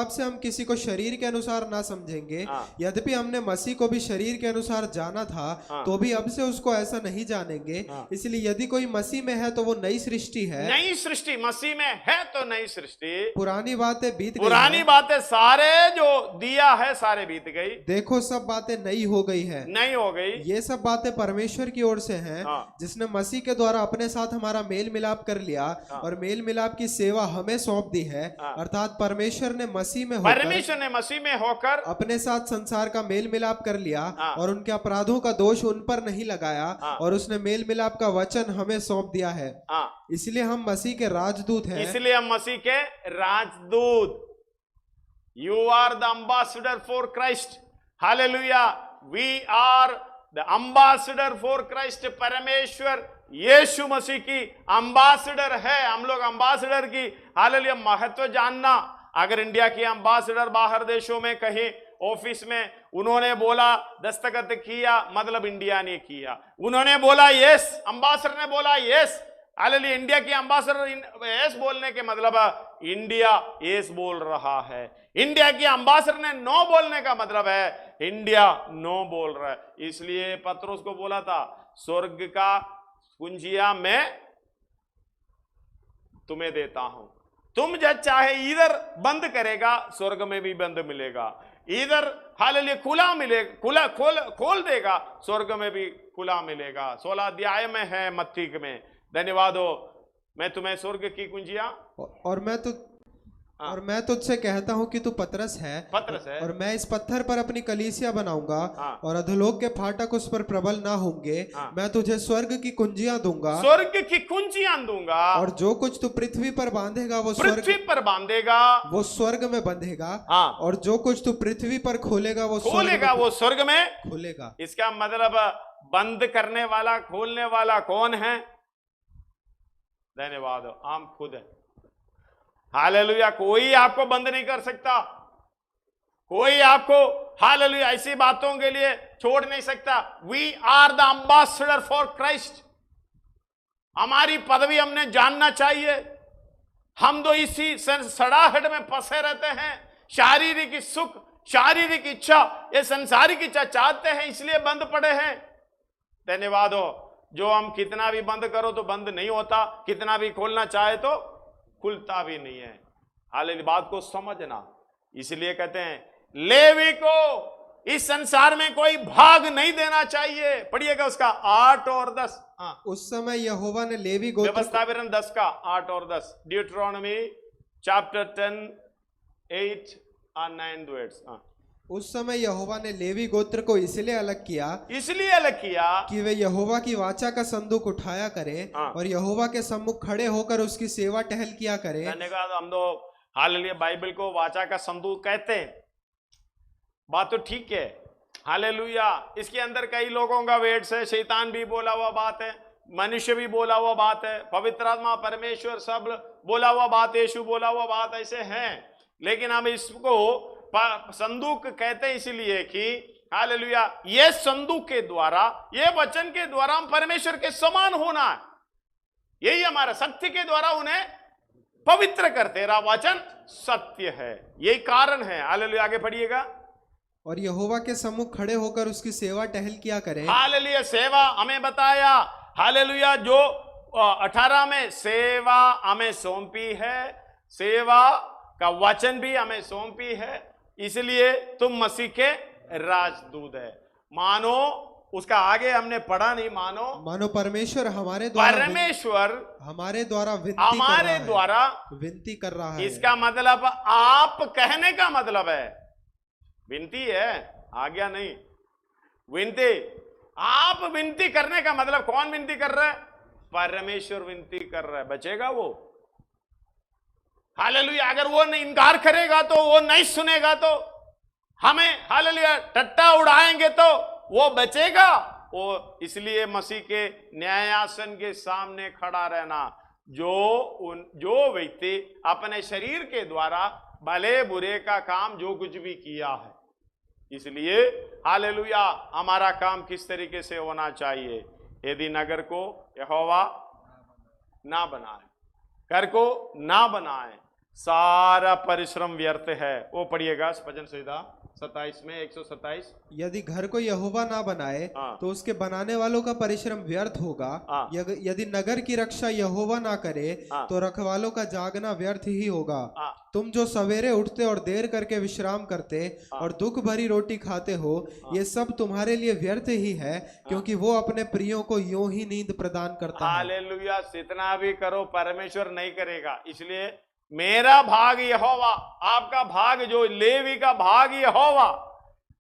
से हम किसी को शरीर के अनुसार ना समझेंगे। हाँ। यद्यपि हमने मसीह को भी शरीर के अनुसार जाना था, हाँ। तो भी अब से उसको ऐसा नहीं जानेंगे। हाँ। इसलिए यदि कोई मसीह में है तो वो नई सृष्टि है, नई सृष्टि मसीह में है तो नई सृष्टि, पुरानी बातें बीत गई पुरानी हैं, बातें सारे जो दिया है सारे बीत गई, देखो सब बातें नई हो गई है। नई हो गई। ये सब बातें परमेश्वर की ओर से हैं, हाँ। जिसने मसीह के द्वारा अपने साथ हमारा मेल मिलाप कर लिया हाँ। और मेल मिलाप की सेवा हमें सौंप दी है। हाँ। अर्थात परमेश्वर ने मसीह में होकर परमेश्वर ने मसीह में होकर अपने साथ संसार का मेल मिलाप कर लिया हाँ। और उनके अपराधों का दोष उन पर नहीं लगाया, हाँ। और उसने मेल मिलाप का वचन हमें सौंप दिया है। हाँ, इसलिए हम मसीह के राजदूत हैं। इसलिए हम मसीह के राजदूत। You are the ambassador for Christ. हालेलुया। We are the ambassador for Christ. परमेश्वर यीशु मसीह की अम्बासडर है। हम लोग अम्बासडर की हालेलुया महत्व जानना। अगर इंडिया की अम्बासडर बाहर देशों में कहीं ऑफिस में उन्होंने बोला, दस्तखत किया, मतलब इंडिया ने किया। उन्होंने बोला यस, अम्बासडर ने बोला यस, हालेलुया। इंडिया की अम्बासडर यस बोलने के मतलब इंडिया यस बोल रहा है। इंडिया की अम्बासडर ने नो बोलने का मतलब है इंडिया नो बोल रहा है। इसलिए पत्रोस को बोला था, स्वर्ग का कुंजिया मैं तुम्हें देता हूं, तुम जब चाहे इधर बंद करेगा स्वर्ग में भी बंद मिलेगा, इधर हालेलुया खुला मिलेगा, खुला खोल देगा स्वर्ग में भी खुला मिलेगा। 16 अध्याय में है मत्ती में। धन्यवाद हो। मैं तुम्हें स्वर्ग की कुंजियां और मैं तुझसे कहता हूं कि तू पतरस है, और मैं इस पत्थर पर अपनी कलीसिया बनाऊंगा, हाँ। और अधोलोक के फाटक उस पर प्रबल ना होंगे। हाँ। मैं तुझे स्वर्ग की कुंजियां दूंगा, स्वर्ग की कुंजियां दूंगा, और जो कुछ तू पृथ्वी पर बांधेगा वो पृथ्वी पर बांधेगा वो स्वर्ग में बंधेगा। हाँ। और जो कुछ तू पृथ्वी पर खोलेगा वो खोलेगा वो स्वर्ग में खोलेगा। इसका मतलब बंद करने वाला खोलने वाला कौन है? धन्यवाद हो, हम खुद है। हालेलुया। कोई आपको बंद नहीं कर सकता, कोई आपको हालेलुया ऐसी बातों के लिए छोड़ नहीं सकता। We are the ambassador for Christ. हमारी पदवी हमने जानना चाहिए। हम तो इसी सड़ाहट में फंसे रहते हैं। शारीरिक सुख, शारीरिक इच्छा, ये संसारिक इच्छा चाहते हैं, इसलिए बंद पड़े हैं। धन्यवाद हो। जो हम कितना भी बंद करो तो बंद नहीं होता, कितना भी खोलना चाहे तो खुलता भी नहीं है। हालेलुया। बात को समझना। इसलिए कहते हैं लेवी को इस संसार में कोई भाग नहीं देना चाहिए। पढ़िएगा उसका 8 और 10। उस समय यहोवा ने लेवी गोत्र व्यवस्था विवरण 10 का 8 और 10। ड्यूटरोनॉमी चैप्टर 10 8 और 9 वर्ड्स। उस समय यहोवा ने लेवी गोत्र को इसलिए अलग किया कि वे यहोवा की वाचा का संदूक उठाया करें और यहोवा के सम्मुख खड़े होकर उसकी सेवा टहल किया करें। धन्यवाद। हम तो हालेलुया बाइबल को वाचा का संदूक कहते हैं। बात तो ठीक है। हालेलुया। इसके अंदर कई लोगों का वेट्स है, शैतान भी बोला हुआ बात है, मनुष्य भी बोला हुआ बात है, पवित्र आत्मा परमेश्वर सब बोला हुआ बात, यीशु बोला हुआ बात, ऐसे हैं। लेकिन हम इसको संदूक कहते हैं इसलिए कि हालेलुया ये संदूक के द्वारा, ये वचन के द्वारा हम परमेश्वर के समान होना है। यही हमारा शक्ति के द्वारा उन्हें पवित्र करते रहा। वचन सत्य है, यही कारण है। हालेलुया। आगे पढ़िएगा। और यहोवा के सम्मुख खड़े होकर उसकी सेवा टहल किया करें। हालेलुया। सेवा हमें बताया। हालेलुया। जो 18 में सेवा हमें सौंपी है, सेवा का वचन भी हमें सौंपी है। इसलिए तुम मसीह के राजदूत है। मानो उसका आगे हमने पढ़ा नहीं, मानो परमेश्वर हमारे द्वारा विनती कर रहा है। इसका मतलब आप कहने का मतलब है विनती है, आज्ञा नहीं, विनती। आप विनती करने का मतलब, कौन विनती कर रहा है? परमेश्वर विनती कर रहा है। बचेगा वो? हालेलुया। अगर वो नहीं इनकार करेगा तो, वो नहीं सुनेगा तो, हमें हालेलुया टट्टा उड़ाएंगे तो वो बचेगा? वो इसलिए मसीह के न्यायासन के सामने खड़ा रहना। जो व्यक्ति अपने शरीर के द्वारा भले बुरे का काम जो कुछ भी किया है, इसलिए हालेलुया हमारा काम किस तरीके से होना चाहिए। यदि नगर को यहोवा ना बनाए, घर को ना बनाए, सारा परिश्रम व्यर्थ है। वो पढ़िएगा भजन संहिता 27 में 127। यदि घर को यहोवा ना बनाए हाँ। तो उसके बनाने वालों का परिश्रम व्यर्थ होगा। हाँ। यदि नगर की रक्षा यहोवा ना करे हाँ। तो रखवालों का जागना व्यर्थ ही होगा। हाँ। तुम जो सवेरे उठते और देर करके विश्राम करते और दुख भरी रोटी खाते हो, ये सब तुम्हारे लिए व्यर्थ ही है, क्योंकि वो अपने प्रियों को यूं ही नींद प्रदान करता है। हालेलुया। जितना भी करो परमेश्वर नहीं करेगा। इसलिए मेरा भाग यहोवा, आपका भाग जो लेवी का भाग यहोवा।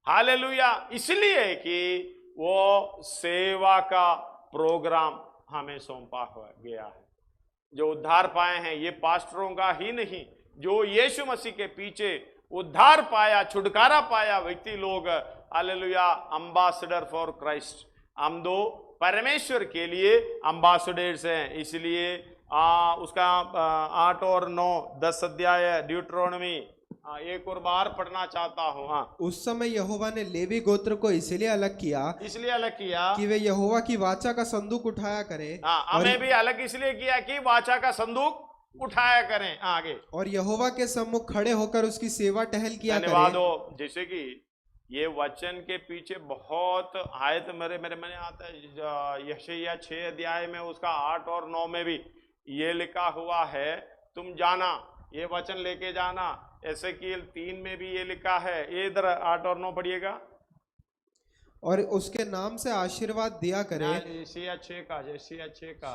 हालेलुया। इसलिए कि वो सेवा का प्रोग्राम हमें सौंपा गया है। जो उद्धार पाए हैं ये पास्टरों का ही नहीं, जो यीशु मसीह के पीछे उद्धार पाया, छुटकारा पाया व्यक्ति लोग, हालेलुया, एम्बेसडर फॉर क्राइस्ट। हम दो परमेश्वर के लिए एम्बेसडर्स हैं। इसलिए उसका 8 और 9 10 अध्याय ड्यूटरोनॉमी एक और बार पढ़ना चाहता हूँ। हाँ। उस समय यहोवा ने लेवी गोत्र को इसलिए अलग किया कि वे यहोवा की वाचा का संदूक उठाया करें। हमें भी अलग इसलिए किया कि वाचा का संदूक उठाया करें आगे, और यहोवा के सम्मुख खड़े होकर उसकी सेवा टहल किया करें। धन्यवाद हो। जैसे कि ये वचन के पीछे बहुत आयत मेरे मन आता है। यशायाह 6 अध्याय में उसका 8 और 9 में भी ये लिखा हुआ है, तुम जाना, ये वचन लेके जाना। एसेकिएल 3 में भी ये लिखा है। ये इधर 8 और 9 पढ़िएगा। और उसके नाम से आशीर्वाद दिया करे। यशायाह 6 का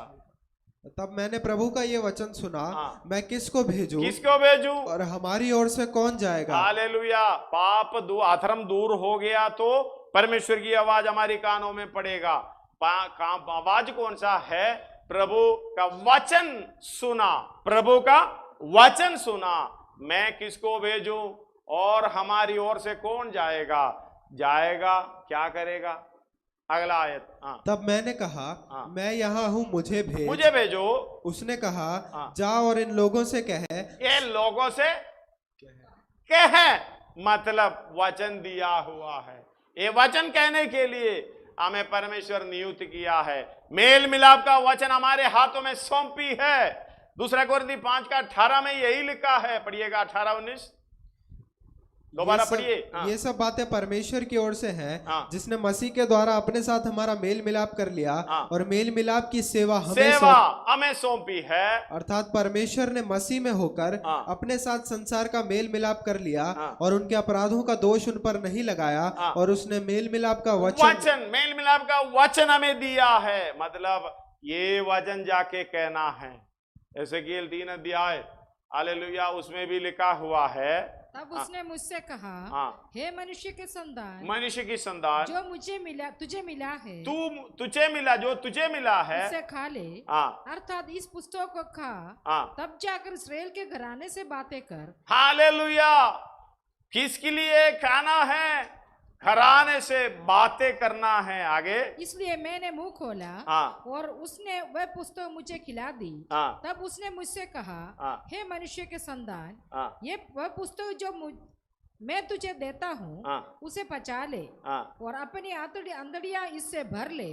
तब मैंने प्रभु का ये वचन सुना, मैं किसको भेजूं? और हमारी ओर से कौन जाएगा? हालेलुया। पाप अधर्म दूर हो गया तो परमेश्वर की आवाज हमारी कानों में पड़ेगा। आवाज कौन सा है? प्रभु का वचन सुना, प्रभु का वचन सुना। मैं किसको भेजूं और हमारी ओर से कौन जाएगा? क्या करेगा? अगला आयत। तब मैंने कहा, मैं यहाँ हूँ, मुझे भेजो। उसने कहा, जा और इन लोगों से कह। ये लोगों से कह मतलब वचन दिया हुआ है। ये वचन कहने के लिए हमें परमेश्वर नियुक्त किया है। मेल मिलाप का वचन हमारे हाथों में सौंपी है। 2 कोरिन्थी 5 का 18 में यही लिखा है। पढ़िएगा 18-19 दोबारा पढ़िए। ये सब बातें परमेश्वर की ओर से हैं, जिसने मसीह के द्वारा अपने साथ हमारा मेल मिलाप कर लिया और मेल मिलाप की सेवा हमें सौंपी है। अर्थात परमेश्वर ने मसीह में होकर अपने साथ संसार का मेल मिलाप कर लिया और उनके अपराधों का दोष उन पर नहीं लगाया, और उसने मेल मिलाप का मेल मिलाप का वचन हमें दिया है। मतलब ये वचन जाके कहना है। एसेकिएल 3 अध्याय, हालेलुया, उसमें भी लिखा हुआ है। तब उसने मुझसे कहा, हे मनुष्य की संतान, जो मुझे मिला, तुझे मिला है, तुझे मिला, जो तुझे मिला है, उसे खा ले। अर्थात इस पुस्तक को खा, तब जाकर इस्राएल के घराने से बातें कर। हालेलुया। किसके लिए खाना है? घराने से बातें करना है। आगे, इसलिए मैंने मुंह खोला और उसने वह पुस्तक मुझे खिला दी। तब उसने मुझसे कहा, हे मनुष्य के संतान, ये वह पुस्तक जो मैं तुझे देता हूँ, उसे पचा ले और अपनी अंदड़ियां इससे भर ले।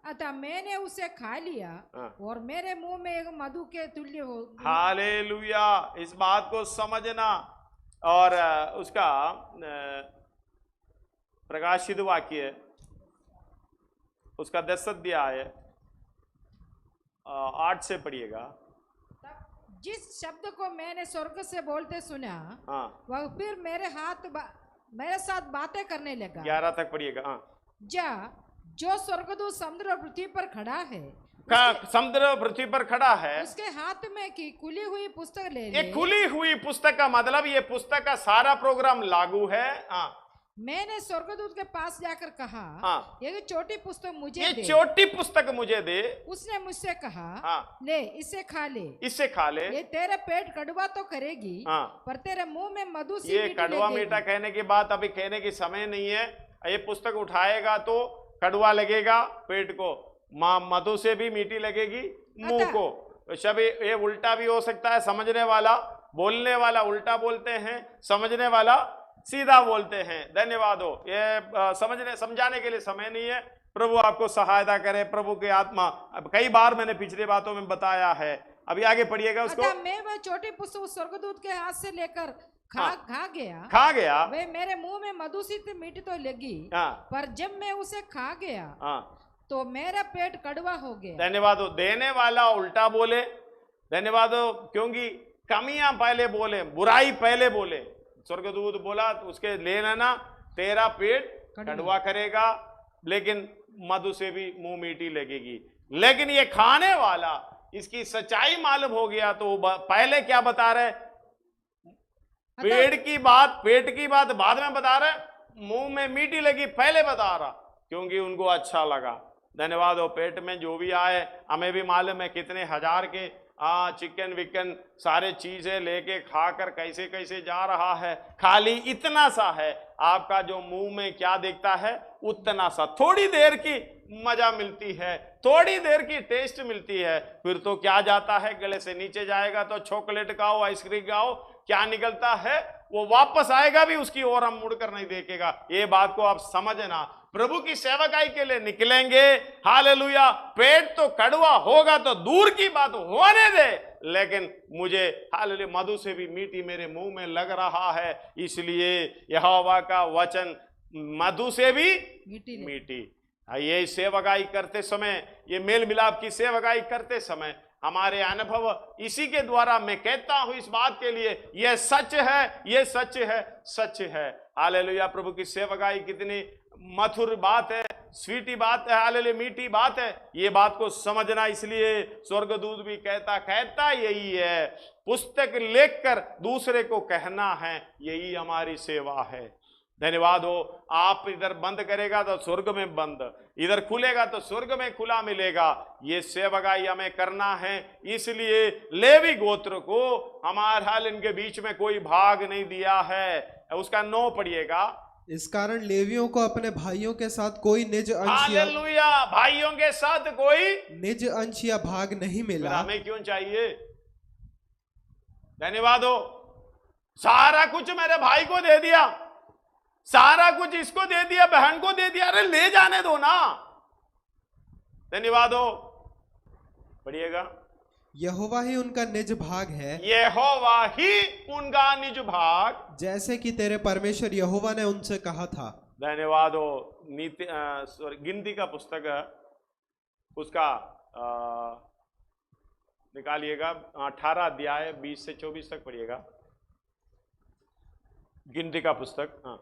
अतः मैंने उसे खा लिया और मेरे मुंह में एक मधु के तुल्य हो। हालेलुया। इस बात को समझना। और उसका प्रकाशित वाक्य उसका 10 अध्याय 8 से पढ़िएगा। जिस शब्द को मैंने स्वर्ग से बोलते सुना, वह फिर मेरे साथ बातें करने लगा। 11 तक पढ़िएगा। जा, जो स्वर्गदूत समुद्र पृथ्वी पर खड़ा है, समुद्र पृथ्वी पर खड़ा है, उसके हाथ में की खुली हुई पुस्तक ले। ये खुली हुई पुस्तक का मतलब ये पुस्तक का सारा प्रोग्राम लागू है। मैंने स्वर्गदूत के पास जाकर कहा, ये छोटी पुस्तक मुझे दे। छोटी पुस्तक मुझे दे। उसने मुझसे कहा, ले, इसे खा ले। ये तेरे पेट कड़वा तो करेगी, पर तेरे मुंह में मधु सी ये कड़वा मीठा कहने की बात अभी कहने की समय नहीं है। ये पुस्तक उठाएगा तो कड़वा लगेगा पेट को, मधु से भी मीठी लगेगी मुंह को। सब ये उल्टा भी हो सकता है। समझने वाला, बोलने वाला उल्टा बोलते हैं, समझने वाला सीधा बोलते हैं। धन्यवाद हो। ये समझाने के लिए समय नहीं है। प्रभु आपको सहायता करे। प्रभु की आत्मा, अब कई बार मैंने पिछली बातों में बताया है, अभी आगे पढ़िएगा उसको। अतः मैं वह छोटी पुस्तक उस स्वर्गदूत के हाथ से लेकर खा गया वे मेरे मुंह में मधु सी मीठी तो लगी, पर जब मैं उसे खा गया तो मेरा पेट कड़वा हो गया। धन्यवाद हो। देने वाला उल्टा बोले, धन्यवाद हो, क्योंकि कमियां पहले बोले, बुराई पहले बोले। स्वर्गदूत बोला तो उसके ले लेना, तेरा पेट कड़वा करेगा, लेकिन मधु से भी मुंह मीठी लगेगी। लेकिन ये खाने वाला इसकी सच्चाई मालूम हो गया तो पहले क्या बता रहे, पेट की बात बाद में बता रहे, मुंह में मीठी लगी पहले बता रहा, क्योंकि उनको अच्छा लगा। धन्यवाद हो। पेट में जो भी आए, हमें भी मालूम है कितने हजार के चिकन विकन सारे चीजें लेके खाकर कैसे कैसे जा रहा है। खाली इतना सा है, आपका जो मुंह में क्या दिखता है उतना सा, थोड़ी देर की मजा मिलती है, थोड़ी देर की टेस्ट मिलती है, फिर तो क्या जाता है गले से नीचे जाएगा तो चॉकलेट खाओ, आइसक्रीम खाओ, क्या निकलता है वो वापस आएगा भी उसकी ओर हम मुड़कर नहीं देखेगा। ये बात को आप समझना। प्रभु की सेवकाई के लिए निकलेंगे, हालेलुया, पेट तो कड़वा होगा तो दूर की बात होने दे, लेकिन मुझे हालेलुया मधु से भी मीठी मेरे मुंह में लग रहा है, इसलिए यहोवा का वचन मधु से भी मीठी। ये सेवकाई करते समय, ये मेल मिलाप की सेवकाई करते समय हमारे अनुभव इसी के द्वारा मैं कहता हूं इस बात के लिए, यह सच है, यह सच है, सच है। हालेलुया। प्रभु की सेवकाई कितनी मधुर बात है, स्वीटी बात है, हालेलुया, मीठी बात है। ये बात को समझना, इसलिए स्वर्गदूत भी कहता यही है, पुस्तक लिखकर दूसरे को कहना है, यही हमारी सेवा है। धन्यवाद हो। आप इधर बंद करेगा तो स्वर्ग में बंद, इधर खुलेगा तो स्वर्ग में खुला मिलेगा। ये सेवकाई हमें करना है, इसलिए लेवी गोत्र को हमारे हाल इनके बीच में कोई भाग नहीं दिया है। उसका 9 पढ़िएगा। इस कारण लेवियों को अपने भाइयों के साथ कोई निज अंश, हालेलुया, भाइयों के साथ कोई निज अंश या भाग नहीं मिला। हमें क्यों चाहिए? धन्यवाद हो। सारा कुछ मेरे भाई को दे दिया, सारा कुछ इसको दे दिया, बहन को दे दिया, अरे ले जाने दो ना। धन्यवाद हो। पढ़िएगा। यहोवा ही उनका निज भाग है, यहोवा ही उनका निज भाग, जैसे कि तेरे परमेश्वर यहोवा ने उनसे कहा था। धन्यवाद हो। नीति गिनती का पुस्तक उसका निकालिएगा, 18 अध्याय 20 से 24 तक पढ़िएगा। गिनती का पुस्तक। हाँ।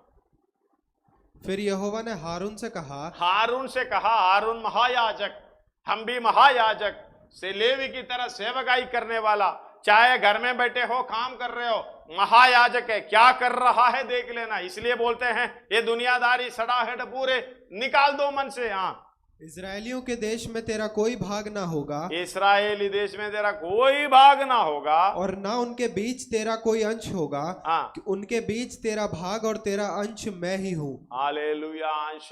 फिर यहोवा ने हारून से कहा, हारून महायाजक, हम भी महायाजक से लेवी की तरह सेवकाई करने वाला, चाहे घर में बैठे हो, काम कर रहे हो, महायाजक है, क्या कर रहा है देख लेना। इसलिए बोलते हैं ये दुनियादारी सड़ाहट पूरे निकाल दो मन से। हाँ। इस्राएलियों के देश में तेरा कोई भाग ना होगा, इस्राएली देश में तेरा कोई भाग ना होगा, और ना उनके बीच तेरा कोई अंश होगा। हाँ। उनके बीच तेरा भाग और तेरा अंश मैं ही हूँ। हालेलुया, अंश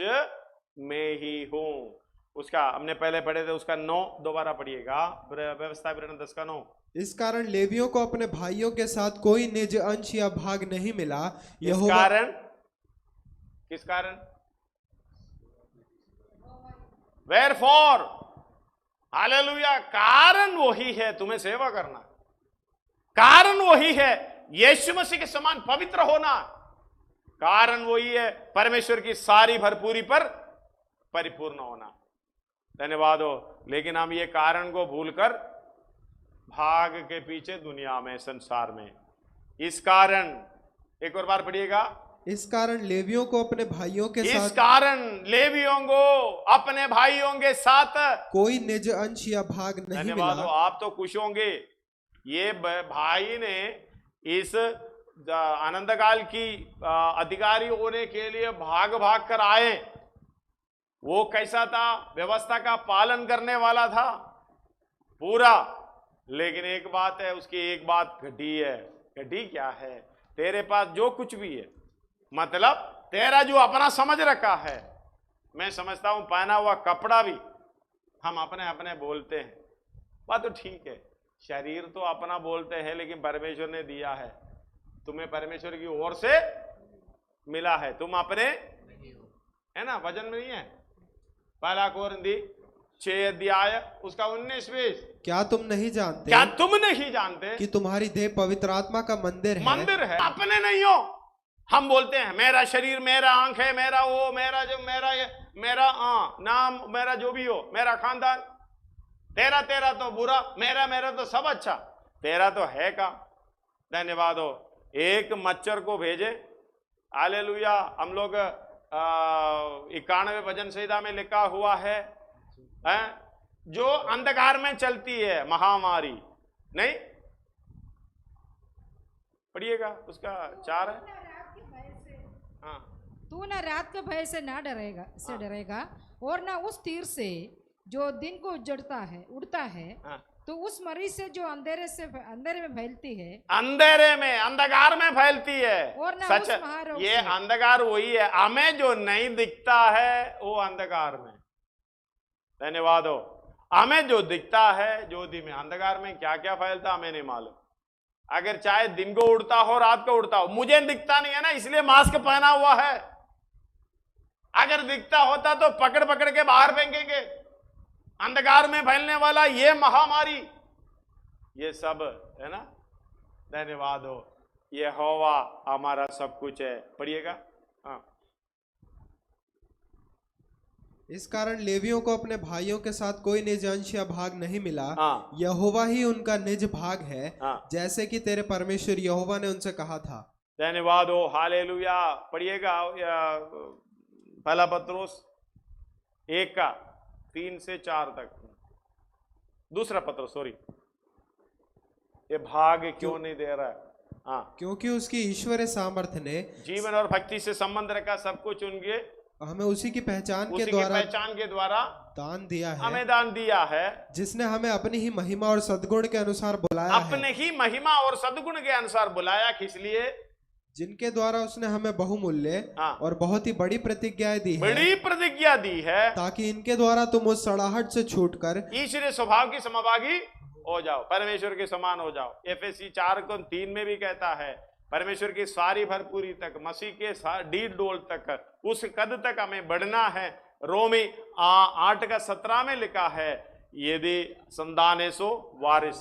मैं ही हूँ। उसका हमने पहले पढ़े थे, उसका 9 दोबारा पढ़िएगा, व्यवस्था विवरण 10 का 9। इस कारण लेवियों को अपने भाइयों के साथ कोई निज अंश या भाग नहीं मिला। इस कारण, किस कारण? Wherefore, हालेलुया, कारण वही है तुम्हें सेवा करना, कारण वही है यीशु मसीह के समान पवित्र होना, कारण वही है परमेश्वर की सारी भरपूरी पर परिपूर्ण होना। धन्यवाद हो। लेकिन हम ये कारण को भूलकर भाग के पीछे दुनिया में, संसार में। इस कारण, एक और बार पढ़िएगा। इस कारण लेवियों को अपने भाइयों के साथ, इस कारण लेवियों को अपने भाइयों के साथ कोई निज अंश या भाग नहीं मिला। धन्यवाद हो। आप तो खुश होंगे, ये भाई ने इस आनंद काल की अधिकारी होने के लिए भाग भाग कर आए। वो कैसा था? व्यवस्था का पालन करने वाला था पूरा। लेकिन एक बात है, उसकी एक बात घटी है। घटी क्या है? तेरे पास जो कुछ भी है, मतलब तेरा जो अपना समझ रखा है, मैं समझता हूं पहना हुआ कपड़ा भी हम अपने अपने बोलते हैं, बात तो ठीक है, शरीर तो अपना बोलते हैं, लेकिन परमेश्वर ने दिया है, तुम्हें परमेश्वर की ओर से मिला है, तुम अपने है ना, वजन में नहीं है। पहला कोरिन्थी 6 अध्याय उसका 19-20। क्या तुम नहीं जानते, क्या तुम नहीं जानते कि तुम्हारी देह पवित्र आत्मा का मंदिर है? मंदिर है, अपने नहीं हो। हम बोलते हैं मेरा शरीर, मेरा आंख है, मेरा वो, मेरा जो, मेरा ये, मेरा नाम, मेरा जो भी हो, मेरा खानदान। तेरा तेरा तो बुरा, मेरा मेरा तो सब अच्छा। तेरा तो है का? धन्यवाद हो। एक मच्छर को भेजे, हालेलुया। हम लोग 91 भजन संहिता में लिखा हुआ है, जो अंधकार में चलती है महामारी, नहीं पढ़िएगा, उसका 4 है। हाँ, तू ना रात के भय से ना डरेगा और ना उस तीर से जो दिन को उड़ता है। तो उस मरीज से जो अंधेरे में फैलती है, अंधेरे में, अंधकार में फैलती है। और ना सच, उस महारोग ये से। अंधकार वही है, हमें जो नहीं दिखता है वो अंधकार में। धन्यवाद हो। हमें जो दिखता है ज्योति में, अंधकार में क्या क्या फैलता हमें नहीं मालूम। अगर चाहे दिन को उड़ता हो, रात को उड़ता हो, मुझे दिखता नहीं है ना, इसलिए मास्क पहना हुआ है। अगर दिखता होता तो पकड़ पकड़ के बाहर फेंकेंगे। अंधकार में फैलने वाला ये महामारी, ये सब है ना। धन्यवाद हो। यहोवा हमारा सब कुछ है। पढ़िएगा। हाँ, इस कारण लेवियों को अपने भाइयों के साथ कोई निज अंश या भाग नहीं मिला। हाँ, यहोवा ही उनका निज भाग है, हाँ, जैसे कि तेरे परमेश्वर यहोवा ने उनसे कहा था। धन्यवाद हो। हालेलुया। पढ़िएगा पहला पत्रोस 1:3 से 4 तक। दूसरा पत्रोस, सॉरी, ये भाग क्यों नहीं दे रहा है? हाँ, क्योंकि उसकी ईश्वरीय सामर्थ्य ने जीवन और भक्ति से संबंध रखा, सब कुछ उनके, हमें उसी की पहचान उसी के की द्वारा पहचान के द्वारा दान दिया है, हमें दान दिया है, जिसने हमें अपनी ही महिमा और सद्गुण के अनुसार बुलाया है, अपने ही महिमा और सद्गुण के अनुसार बुलाया। किस लिए? जिनके द्वारा उसने हमें बहुमूल्य हाँ, और बहुत ही बड़ी प्रतिज्ञाएं दी है, बड़ी प्रतिज्ञा दी है, ताकि इनके द्वारा तुम उस सड़ाहट से छूटकर ईश्वरीय स्वभाव की समभागी हो जाओ, परमेश्वर के समान हो जाओ। एफएससी 4:3 में भी कहता है, परमेश्वर की सारी भरपूरी तक, मसीह के डील डोल तक, उस कद तक हमें बढ़ना है। रोमी 8:17 में लिखा है, यदि संतान सो वारिस,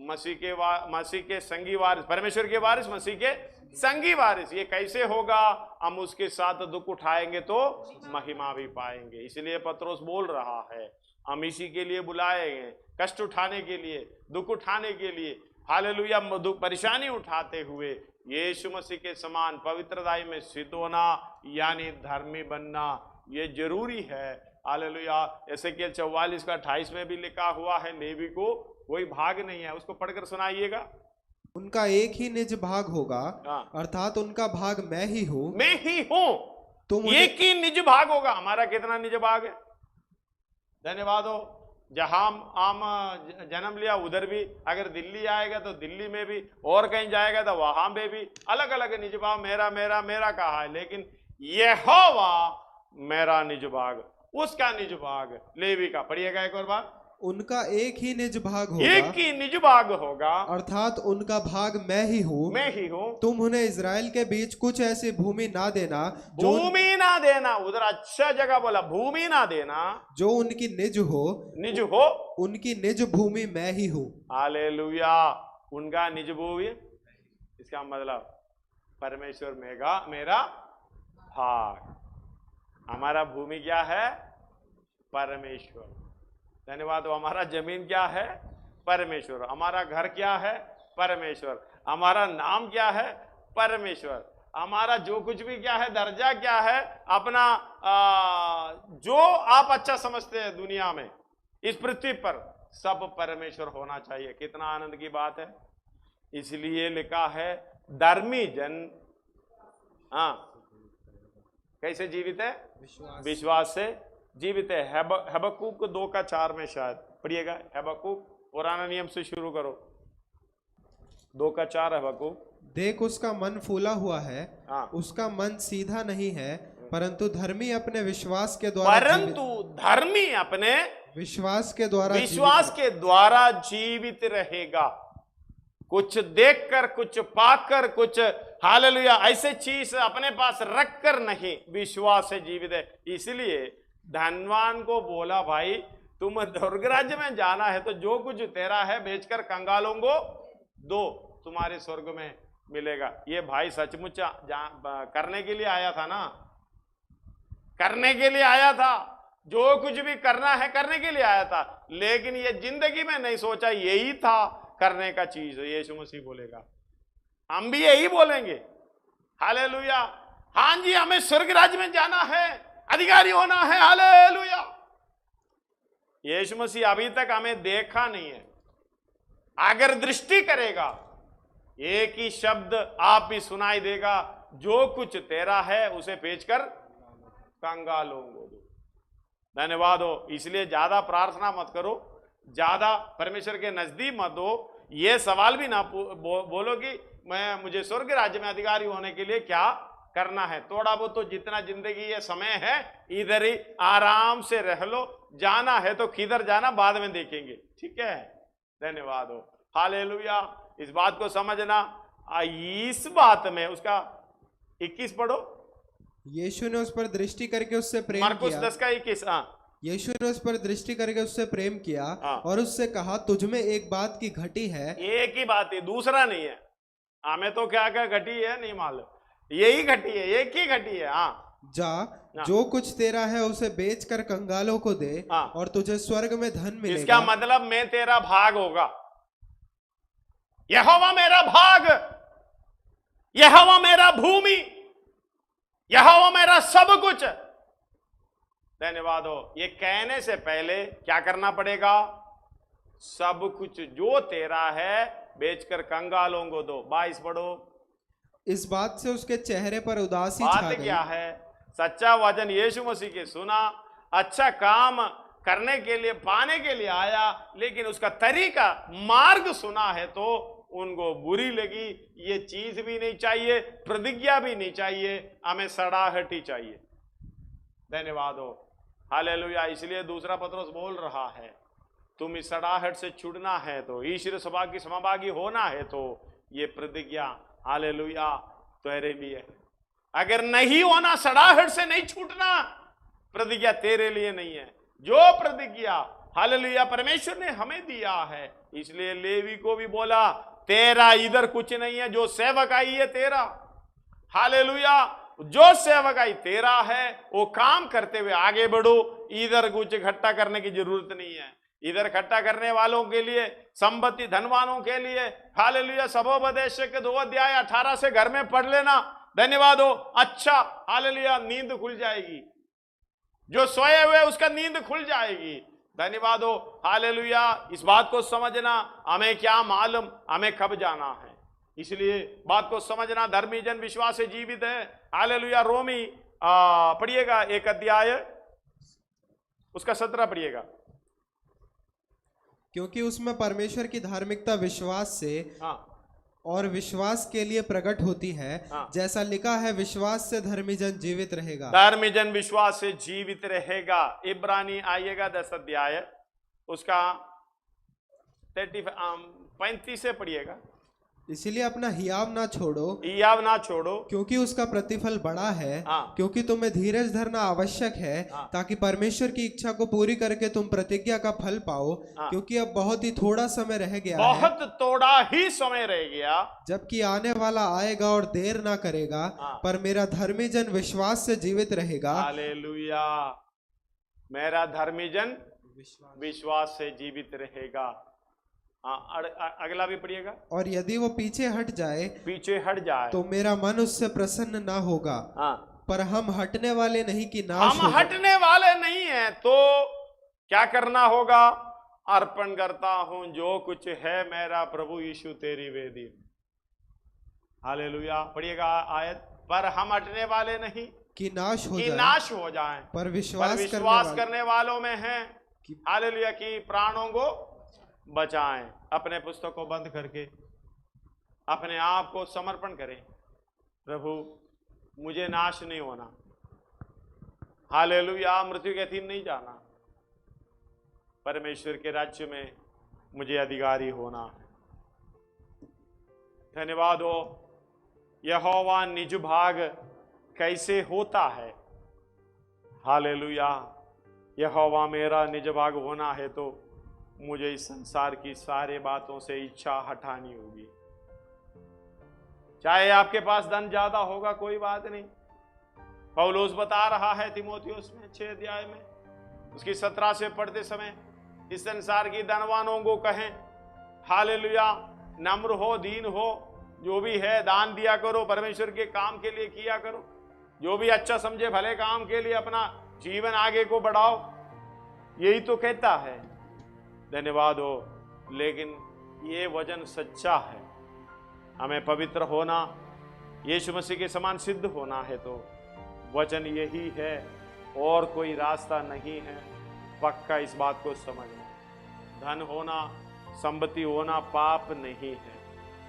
मसीह के संगी वारिस, परमेश्वर के वारिस, मसीह के संगी वारिस। ये कैसे होगा? हम उसके साथ दुख उठाएंगे तो महिमा भी पाएंगे। इसलिए पत्रोस बोल रहा है, हम इसी के लिए बुलाए गए, कष्ट उठाने के लिए, दुख उठाने के लिए। हालेलुया। परेशानी उठाते हुए यीशु मसीह के समान पवित्रताई में स्थित होना, यानी धर्मी बनना, ये जरूरी है। हालेलुया। एसेकियेल 44:28 में भी लिखा हुआ है, लेवी को कोई भाग नहीं है। उसको पढ़कर सुनाइएगा। उनका एक ही निज भाग होगा, अर्थात उनका भाग मैं ही हूँ। मैं ही हूं। तुम एक ही निज भाग होगा। हमारा कितना निज भाग है? धन्यवाद हो। जहां हम जन्म लिया उधर भी, अगर दिल्ली आएगा तो दिल्ली में भी, और कहीं जाएगा तो वहां पे भी अलग अलग निज भाग, मेरा मेरा मेरा कहा है। लेकिन यहोवा मेरा निज भाग, उसका निज भाग, लेवी का। पढ़िएगा एक और बार। उनका एक ही निज भाग होगा, एक ही निज भाग होगा, अर्थात उनका भाग मैं ही हूँ। मैं ही हूँ। तुम उन्हें इजराइल के बीच कुछ ऐसी भूमि ना देना, भूमि ना देना, उधर अच्छा जगह बोला, भूमि ना देना जो उनकी निज हो। निज हो, उनकी निज भूमि मैं ही हूँ। हालेलुया। उनका निज भूमि, इसका मतलब परमेश्वर मेरा भाग। हमारा भूमि क्या है? परमेश्वर। धन्यवाद। हमारा जमीन क्या है? परमेश्वर। हमारा घर क्या है? परमेश्वर। हमारा नाम क्या है? परमेश्वर। हमारा जो कुछ भी क्या है, दर्जा क्या है, अपना जो आप अच्छा समझते हैं दुनिया में, इस पृथ्वी पर, सब परमेश्वर होना चाहिए। कितना आनंद की बात है। इसलिए लिखा है, धर्मी जन कैसे जीवित है? विश्वास से जीवित है। हबक्कूक 2:4 में शायद पढ़िएगा। हबक्कूक, पुराना नियम से शुरू करो, 2:4 हबक्कूक। देख उसका मन फूला हुआ है, उसका मन सीधा नहीं है, परंतु धर्मी अपने विश्वास के द्वारा जीवित रहेगा। कुछ देखकर, कुछ पाकर, कुछ हालेलुया ऐसे चीज अपने पास रखकर नहीं, विश्वास से जीवित है। इसलिए धनवान को बोला, भाई तुम स्वर्ग राज्य में जाना है तो जो कुछ तेरा है बेचकर कंगालों को दो, तुम्हारे स्वर्ग में मिलेगा। ये भाई सचमुच करने के लिए आया था ना, करने के लिए आया था, जो कुछ भी करना है करने के लिए आया था, लेकिन ये जिंदगी में नहीं सोचा यही था करने का चीज। यीशु मसीह बोलेगा, हम भी यही बोलेंगे, हालेलुया। हाँ जी, हमें स्वर्ग राज्य में जाना है, अधिकारी होना है, हालेलुया। यीशु मसीह अभी तक हमें देखा नहीं है। अगर दृष्टि करेगा एक ही शब्द आप भी सुनाई देगा, जो कुछ तेरा है उसे बेचकर कंगालों को दो। धन्यवाद हो। इसलिए ज्यादा प्रार्थना मत करो, ज्यादा परमेश्वर के नजदीक मत हो। यह सवाल भी ना बोलो कि मुझे स्वर्ग राज्य में अधिकारी होने के लिए क्या करना है। थोड़ा बहुत तो जितना जिंदगी ये समय है इधर ही आराम से रह लो, जाना है तो किधर जाना बाद में देखेंगे, ठीक है। धन्यवाद हो, हालेलुया। इस बात को समझना। इस बात में उसका 21 पढ़ो। यीशु ने उस पर दृष्टि करके उससे प्रेम मरकुस किया। 10 का 21। यीशु ने उस पर दृष्टि करके उससे प्रेम किया और उससे कहा, तुझ में एक बात की घटी है। एक ही बात है, दूसरा नहीं है। हमें तो क्या क्या घटी है नहीं मालूम, यही घटी है, एक ही घटी है। जा, जो कुछ तेरा है उसे बेचकर कंगालों को दे और तुझे स्वर्ग में धन मिलेगा। इसका मतलब मैं तेरा भाग होगा। यहोवा मेरा भाग, यहोवा मेरा भूमि, यहोवा मेरा सब कुछ। धन्यवाद हो। ये कहने से पहले क्या करना पड़ेगा? सब कुछ जो तेरा है बेचकर कंगालों को दो। 22 पढ़ो। इस बात से उसके चेहरे पर उदासी छा गई। बात क्या है? सच्चा वचन यीशु मसीह के सुना, अच्छा काम करने के लिए पाने के लिए आया, लेकिन उसका तरीका मार्ग सुना है तो उनको बुरी लगी। ये चीज भी नहीं चाहिए, प्रतिज्ञा भी नहीं चाहिए, हमें सड़ाहट ही चाहिए। धन्यवाद हो, हालेलुया। इसलिए दूसरा पत्रोस बोल रहा है, तुम इस सड़ाहट से छुड़ना है तो, ईश्वर सभा की समभागी होना है तो ये प्रतिज्ञा, हालेलुया, तेरे लिए। अगर नहीं होना, सड़ाहट से नहीं छूटना, प्रतिज्ञा तेरे लिए नहीं है। जो प्रतिज्ञा, हालेलुया, परमेश्वर ने हमें दिया है, इसलिए लेवी को भी बोला, तेरा इधर कुछ नहीं है, जो सेवकाई है तेरा। हालेलुया, जो सेवकाई तेरा है वो काम करते हुए आगे बढ़ो। इधर कुछ इकट्ठा करने की जरूरत नहीं है। इधर इकट्ठा करने वालों के लिए, संपत्ति धनवानों के लिए, हालेलुया, सबोपदेश के 2 अध्याय 18 से घर में पढ़ लेना। धन्यवाद हो। अच्छा, हालेलुया, नींद खुल जाएगी। जो सोए हुए उसका नींद खुल जाएगी। धन्यवाद हो, हालेलुया। इस बात को समझना, हमें क्या मालूम हमें कब जाना है, इसलिए बात को समझना। धर्मी जन विश्वास से जीवित है, हालेलुया। रोमी पढ़िएगा 1 अध्याय उसका 17 पढ़िएगा। क्योंकि उसमें परमेश्वर की धार्मिकता विश्वास से और विश्वास के लिए प्रकट होती है। जैसा लिखा है, विश्वास से धर्मी जन जीवित रहेगा। धर्मी जन विश्वास से जीवित रहेगा। इब्रानी आइएगा 10 अध्याय उसका 35 से पढ़िएगा। इसीलिए अपना हियाव ना छोड़ो, हियाव ना छोड़ो, क्योंकि उसका प्रतिफल बड़ा है। क्योंकि तुम्हें धीरज धरना आवश्यक है, ताकि परमेश्वर की इच्छा को पूरी करके तुम प्रतिज्ञा का फल पाओ। क्योंकि अब बहुत ही थोड़ा समय रह गया है, बहुत थोड़ा ही समय रह गया, जबकि आने वाला आएगा और देर ना करेगा। पर मेरा धर्मी जन विश्वास से जीवित रहेगा। हालेलुया, मेरा धर्मी जन विश्वास से जीवित रहेगा। अगला भी पढ़िएगा। और यदि वो पीछे हट जाए तो मेरा मन उससे प्रसन्न ना होगा। पर हम हटने वाले नहीं कि नाश हम हटने वाले नहीं है तो क्या करना होगा? अर्पण करता हूं जो कुछ है मेरा प्रभु यीशु तेरी वेदी। हालेलुया, पढ़िएगा आयत। पर हम हटने वाले नहीं कि नाश हो जाए, पर विश्वास करने वालों में है। हालेलुया, कि प्राणों को बचाएं। अपने पुस्तक को बंद करके अपने आप को समर्पण करें, प्रभु मुझे नाश नहीं होना, हालेलुया, मृत्यु के अधीन नहीं जाना, परमेश्वर के राज्य में मुझे अधिकारी होना है। धन्यवाद हो। यहोवा निज भाग कैसे होता है? हालेलुया, यहोवा मेरा निज भाग होना है तो मुझे इस संसार की सारी बातों से इच्छा हटानी होगी। चाहे आपके पास धन ज्यादा होगा कोई बात नहीं। पौलुस बता रहा है तीमुथियुस में 6 अध्याय में उसकी 17 से पढ़ते समय, इस संसार की धनवानों को कहें हालेलुया, नम्र हो, दीन हो, जो भी है दान दिया करो, परमेश्वर के काम के लिए किया करो, जो भी अच्छा समझे भले काम के लिए अपना जीवन आगे को बढ़ाओ, यही तो कहता है। धन्यवाद हो। लेकिन ये वचन सच्चा है। हमें पवित्र होना, यीशु मसीह के समान सिद्ध होना है तो वचन यही है और कोई रास्ता नहीं है। पक्का इस बात को समझना। धन होना, संपत्ति होना पाप नहीं है,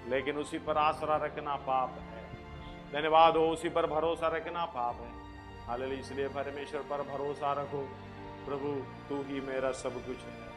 लेकिन उसी पर आसरा रखना पाप है। धन्यवाद हो। उसी पर भरोसा रखना पाप है। हालेलुया। इसलिए परमेश्वर पर भरोसा रखो। प्रभु तू ही मेरा सब कुछ है।